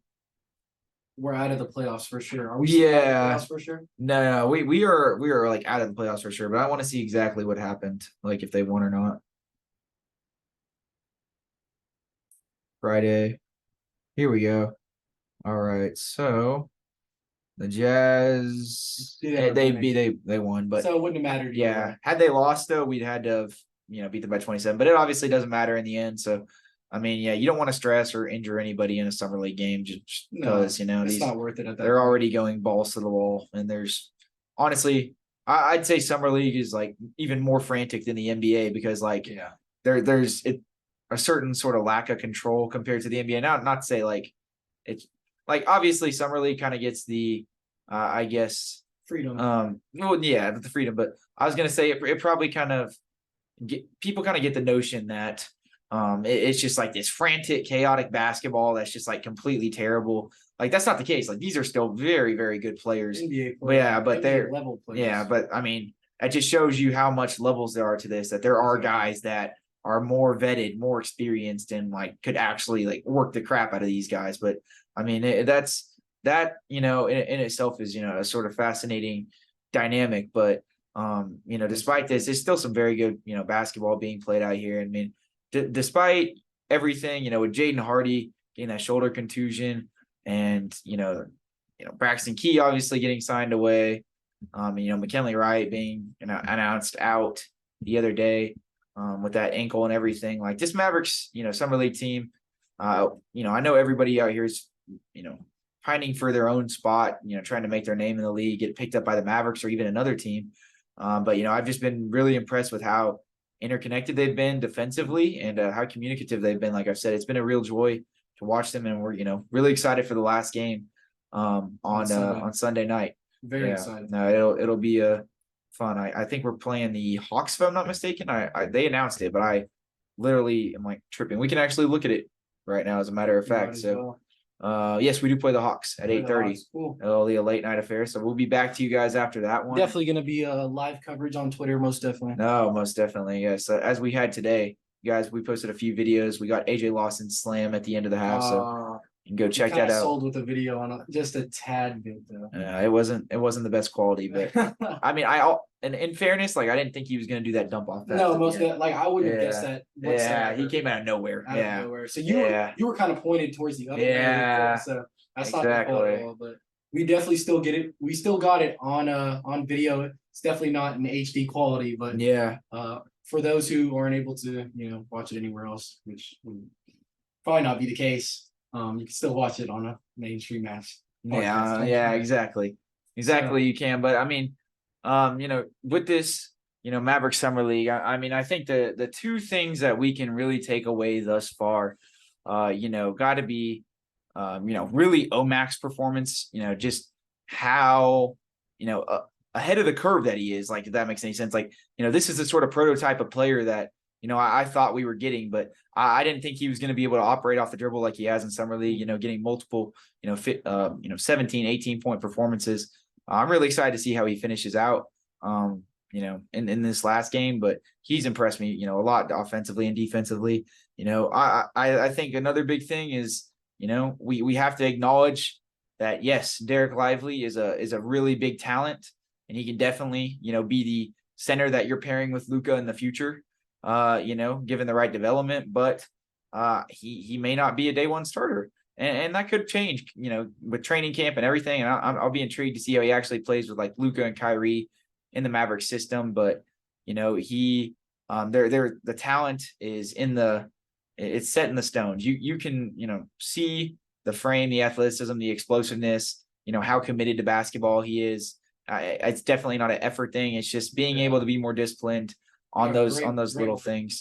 we're out of the playoffs for sure. Are we still out of the playoffs for sure? No, we are like out of the playoffs for sure, but I want to see exactly what happened, like if they won or not. Friday. Here we go. All right, so the Jazz they won, but so it wouldn't have mattered. Yeah, had they lost though, we'd had to have beat them by 27. But it obviously doesn't matter in the end. So I mean, yeah, you don't want to stress or injure anybody in a summer league game just because it's not worth it. They're already going balls to the wall, and there's honestly, I'd say summer league is like even more frantic than the NBA because there's a certain sort of lack of control compared to the NBA. Not to say like it's like obviously summer league kind of gets the I guess freedom. The freedom, but I was gonna say it probably kind of people kind of get the notion that it's just like this frantic, chaotic basketball that's just like completely terrible. Like that's not the case. Like these are still very, very good players. NBA players. But they're level players. Yeah, but I mean, it just shows you how much levels there are to this. That there are guys that are more vetted, more experienced, and like could actually like work the crap out of these guys. But I mean, that in itself is a sort of fascinating dynamic. But despite this, there's still some very good basketball being played out here. I mean, despite everything, with Jaden Hardy getting that shoulder contusion, and Braxton Key obviously getting signed away, McKinley Wright being announced out the other day with that ankle and everything. Like this Mavericks summer league team, I know everybody out here is pining for their own spot, trying to make their name in the league, get picked up by the Mavericks or even another team. But I've just been really impressed with how interconnected they've been defensively and how communicative they've been. Like I've said, it's been a real joy to watch them, and we're really excited for the last game on Sunday night. Very excited. No, it'll be fun. I think we're playing the Hawks, if I'm not mistaken. They announced it, but I literally am like tripping. We can actually look at it right now, as a matter of fact. So yes, we do play the Hawks at 8:30. Cool. It'll be a late night affair, so we'll be back to you guys after that one. Definitely going to be a live coverage on Twitter, most definitely. No, most definitely, yes. As we had today, guys, we posted a few videos. We got AJ Lawson slam at the end of the half, so you can go check that out. Sold with a video on just a tad bit though. It wasn't the best quality, but I mean, and in fairness, like I didn't think he was going to do that dump off. No, I wouldn't have guessed that. Yeah, he came out of nowhere. Out of nowhere. So you were kind of pointed towards the other way. So that's not the fault at all, but we definitely still get it. We still got it on video. It's definitely not in HD quality, but for those who aren't able to watch it anywhere else, which would probably not be the case, you can still watch it on a mainstream match. Exactly. So, you can, but I mean, with this Mavericks Summer League, I mean, I think the two things that we can really take away thus far, got to be really Omac's performance, just how ahead of the curve that he is, like if that makes any sense. Like this is the sort of prototype of player that I thought we were getting, but I didn't think he was going to be able to operate off the dribble like he has in summer league, getting multiple 17 18 point performances. I'm really excited to see how he finishes out in this last game, but he's impressed me a lot offensively and defensively. I think another big thing is we have to acknowledge that yes, Dereck Lively is a really big talent, and he can definitely be the center that you're pairing with Luka in the future, given the right development, but he may not be a day one starter, and that could change with training camp and everything, and I'll be intrigued to see how he actually plays with like Luka and Kyrie in the Mavericks system. But the talent is it's set in the stones. You can see the frame, the athleticism, the explosiveness, how committed to basketball he is. it's definitely not an effort thing. It's just being able to be more disciplined on those little things.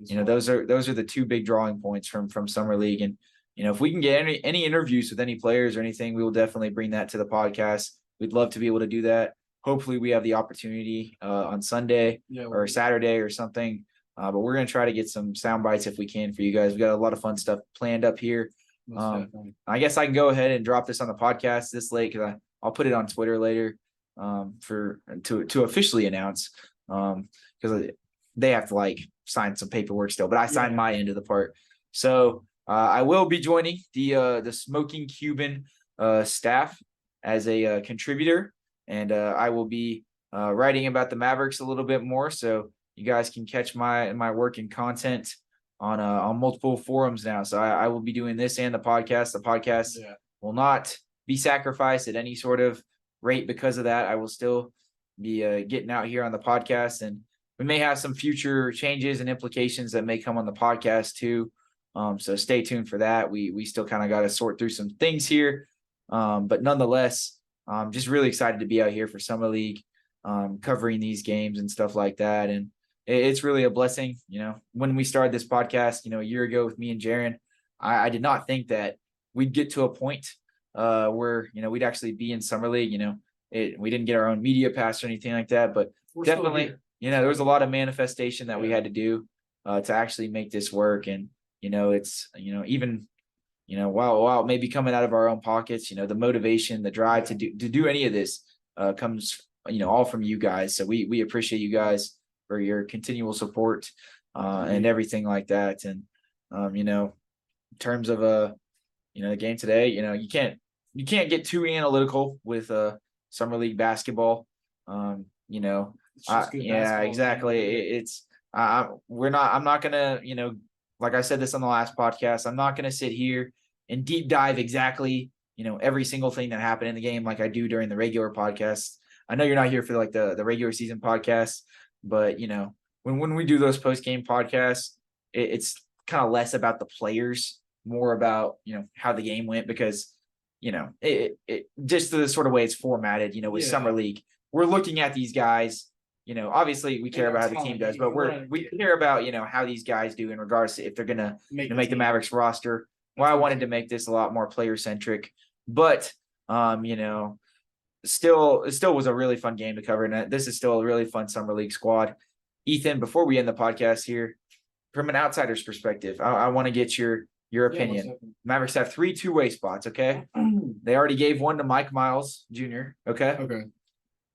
Those are the two big drawing points from summer league. And if we can get any interviews with any players or anything, we will definitely bring that to the podcast. We'd love to be able to do that. Hopefully we have the opportunity on Sunday or Saturday or something. But we're going to try to get some sound bites if we can for you guys. We got a lot of fun stuff planned up here. I guess I can go ahead and drop this on the podcast this late because I'll put it on Twitter later to officially announce because they have to sign some paperwork still. But I signed my end of the part. So I will be joining the Smoking Cuban staff as a contributor, and I will be writing about the Mavericks a little bit more. So you guys can catch my work and content on multiple forums now. So I will be doing this and the podcast. The podcast will not be sacrificed at any sort of rate because of that. I will still be getting out here on the podcast, and we may have some future changes and implications that may come on the podcast too. So stay tuned for that. We still kind of got to sort through some things here. But nonetheless, just really excited to be out here for Summer League, covering these games and stuff like that. And it's really a blessing. When we started this podcast, a year ago with me and Jaron, I did not think that we'd get to a point where, we'd actually be in Summer League. We didn't get our own media pass or anything like that, but definitely, there was a lot of manifestation that we had to do to actually make this work. And, it's, even, while it may be coming out of our own pockets, the motivation, the drive to do any of this comes, all from you guys. So we appreciate you guys for your continual support and everything like that. And, in terms of, the game today, you can't get too analytical with Summer League basketball. Exactly. I'm not gonna, like I said this on the last podcast, I'm not gonna sit here and deep dive exactly, every single thing that happened in the game like I do during the regular podcast. I know you're not here for the regular season podcast, but when we do those post game podcasts, it's kind of less about the players, more about how the game went, because it just the sort of way it's formatted, with Summer League, we're looking at these guys. Obviously we care about how the team does, but we care about how these guys do in regards to if they're gonna make the Mavericks roster. Well, I wanted to make this a lot more player centric, but still was a really fun game to cover, and this is still a really fun Summer League squad. Ethan, before we end the podcast here, from an outsider's perspective, I want to get your opinion. Mavericks have 3 two-way spots. Okay, they already gave one to Mike Miles Jr. Okay.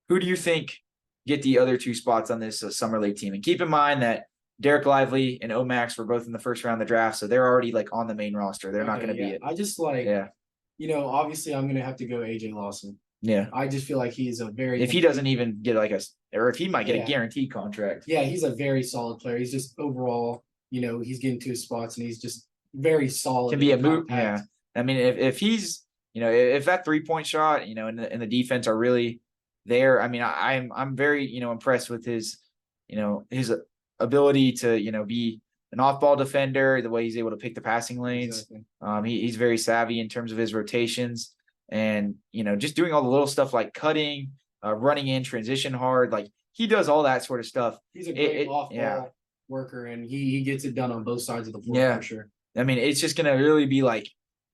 Who do you think get the other 2 spots on this Summer League team? And keep in mind that Dereck Lively and Omax were both in the first round of the draft, so they're already on the main roster. They're not going to be it. I just obviously I'm going to have to go AJ Lawson. Yeah. I just feel like he's a very. If he doesn't even get or if he might get a guaranteed contract. Yeah, he's a very solid player. He's just overall, he's getting to his spots and he's just very solid. Can be a move. Yeah. I mean, if he's, if that 3-point shot, and the defense are really there. I mean, I'm very, impressed with his ability to, be an off-ball defender, the way he's able to pick the passing lanes. Exactly. He's very savvy in terms of his rotations, and just doing all the little stuff like cutting, running in transition hard. He does all that sort of stuff. He's a great off-ball worker, and he gets it done on both sides of the floor for sure. I mean, it's just gonna really be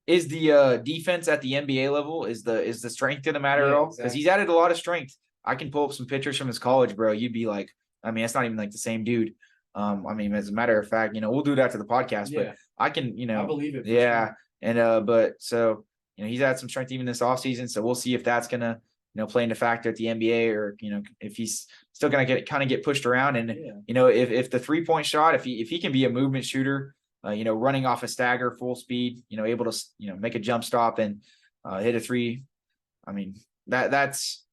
is the defense at the NBA level, is the strength gonna matter at all? Because he's added a lot of strength. I can pull up some pictures from his college, bro. You'd be like, I mean, it's not even the same dude. I mean, as a matter of fact, we'll do it after the podcast, but I can, I believe it. Yeah. Sure. And, but so, he's had some strength even this offseason. So we'll see if that's going to, play into factor at the NBA, or, if he's still going to get pushed around. And, if the 3-point shot, if he can be a movement shooter, running off a stagger full speed, able to, make a jump stop and hit a 3. I mean, that's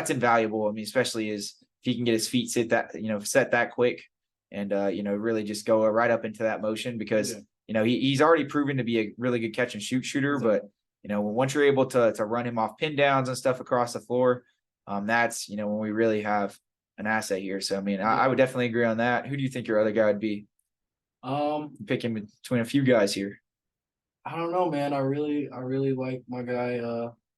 invaluable. I mean, especially if he can get his feet set that quick and, really just go right up into that motion, because, he's already proven to be a really good catch and shoot shooter. But, once you're able to run him off pin downs and stuff across the floor, that's, when we really have an asset here. So, I mean, I would definitely agree on that. Who do you think your other guy would be? Picking between a few guys here. I don't know, man. I really like my guy.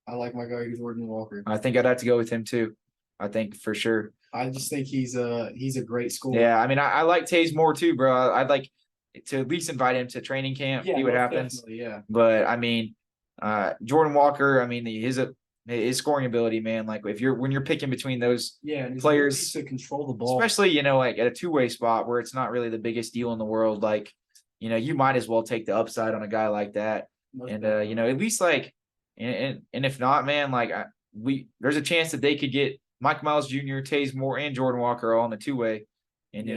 I like my guy Jarace Walker. I think I'd have to go with him too. I think for sure. I just think he's a great scorer. Yeah, I mean, I like Taze Moore too, bro. I'd like to at least invite him to training camp, Yeah, see what most happens. definitely, yeah. But I mean, Jordan Walker, I mean, his scoring ability, man. Like when you're picking between those Yeah, and his players ability to control the ball. especially, like at a two-way spot where it's not really the biggest deal in the world, like, you might as well take the upside on a guy like that. Most And definitely. at least like, and if not, man, like there's a chance that they could get Mike Miles Jr., Taze Moore, and Jordan Walker all in the two-way. And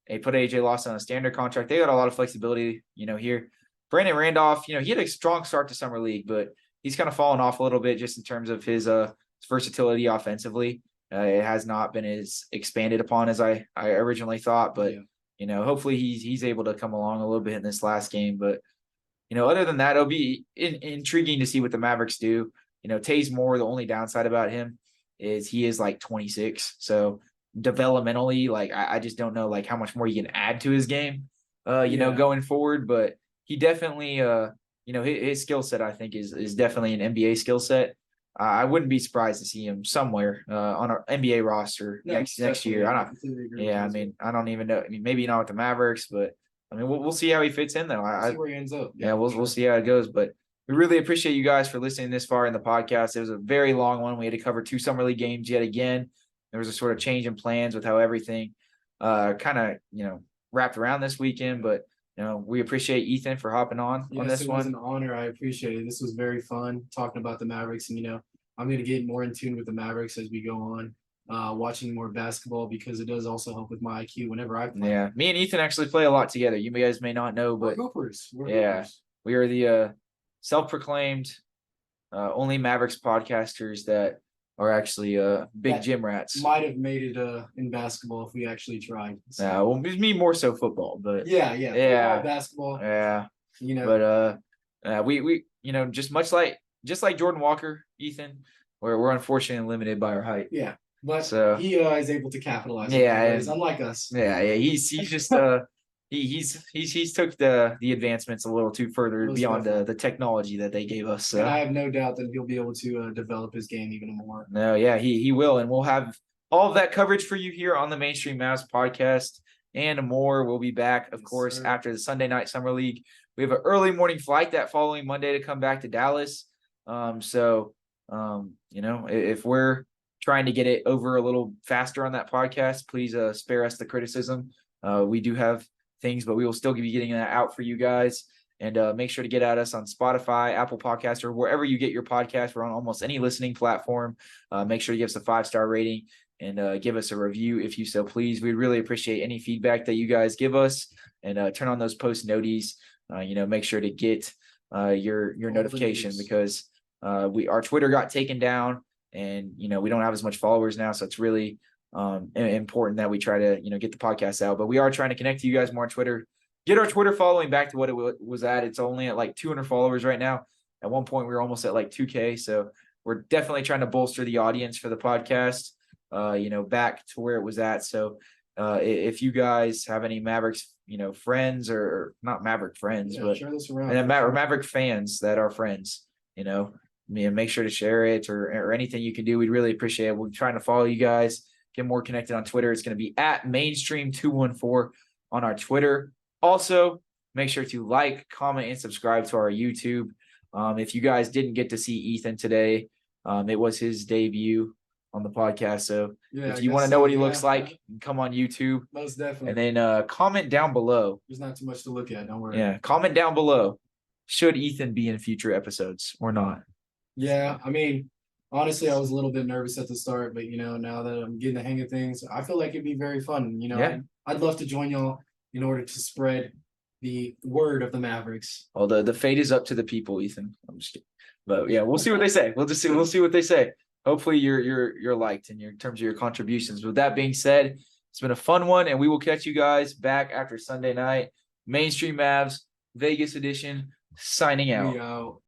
they put AJ Lawson on a standard contract. They got a lot of flexibility, here. Brandon Randolph, he had a strong start to summer league, but he's kind of fallen off a little bit just in terms of his versatility offensively. It has not been as expanded upon as I originally thought, but hopefully he's able to come along a little bit in this last game. But other than that, it'll be intriguing to see what the Mavericks do. Taze Moore, the only downside about him is he is like 26, so developmentally, like I just don't know like how much more you can add to his game, going forward. But he definitely, his skill set I think is definitely an NBA skill set. I wouldn't be surprised to see him somewhere on our NBA roster next year. I mean, I don't even know. I mean, maybe not with the Mavericks, but I mean, we'll see how he fits in though. See where he ends up. Yeah, we'll see how it goes. But we really appreciate you guys for listening this far in the podcast. It was a very long one. We had to cover 2 summer league games yet again. There was a sort of change in plans with how everything kind of wrapped around this weekend. But we appreciate Ethan for hopping on this it one. was an honor. I appreciate it. This was very fun talking about the Mavericks, and I'm going to get more in tune with the Mavericks as we go on. Watching more basketball because it does also help with my IQ whenever I play. Yeah, me and Ethan actually play a lot together. You guys may not know, but we're Hoopers. We are the self-proclaimed only Mavericks podcasters that are actually big gym rats. Might have made it in basketball if we actually tried. So. Well, me more so football, but yeah, football, basketball. Yeah, but we just like Jordan Walker, Ethan, we're unfortunately limited by our height. Yeah. But so, he is able to capitalize. Yeah, he's unlike us. Yeah. He's just he's took the advancements a little too further beyond the technology that they gave us. So and I have no doubt that he'll be able to develop his game even more. No, yeah, he will, and we'll have all of that coverage for you here on the Mainstream Mavs podcast and more. We'll be back, of course, after the Sunday night summer league. We have an early morning flight that following Monday to come back to Dallas. If we're trying to get it over a little faster on that podcast, please spare us the criticism. We do have things, but we will still be getting that out for you guys. And make sure to get at us on Spotify, Apple Podcasts, or wherever you get your podcast. We're on almost any listening platform. Make sure to give us a 5-star rating and give us a review if you so please. We'd really appreciate any feedback that you guys give us, and turn on those post noties. Make sure to get your notification because our Twitter got taken down. And, we don't have as much followers now. So it's really important that we try to, get the podcast out. But we are trying to connect to you guys more on Twitter. Get our Twitter following back to what it was at. It's only at like 200 followers right now. At one point, we were almost at like 2K. So we're definitely trying to bolster the audience for the podcast, back to where it was at. So if you guys have any Mavericks, friends or not Maverick friends, but share this around. And Maverick fans that are friends, make sure to share it or anything you can do. We'd really appreciate it. We're trying to follow you guys, get more connected on Twitter. It's going to be at Mainstream214 on our Twitter. Also, make sure to like, comment, and subscribe to our YouTube. If you guys didn't get to see Ethan today, it was his debut on the podcast. So if you want to know what he looks like, come on YouTube. Most definitely. And then comment down below. There's not too much to look at. Don't worry. Yeah, comment down below. Should Ethan be in future episodes or not? Yeah, I mean, honestly, I was a little bit nervous at the start, but now that I'm getting the hang of things, I feel like it'd be very fun. I'd love to join y'all in order to spread the word of the Mavericks. Well, the fate is up to the people, Ethan. I'm just kidding. But yeah, we'll see what they say. We'll see what they say. Hopefully you're liked in terms of your contributions. With that being said, it's been a fun one, and we will catch you guys back after Sunday night. Mainstream Mavs, Vegas edition, signing out. We out.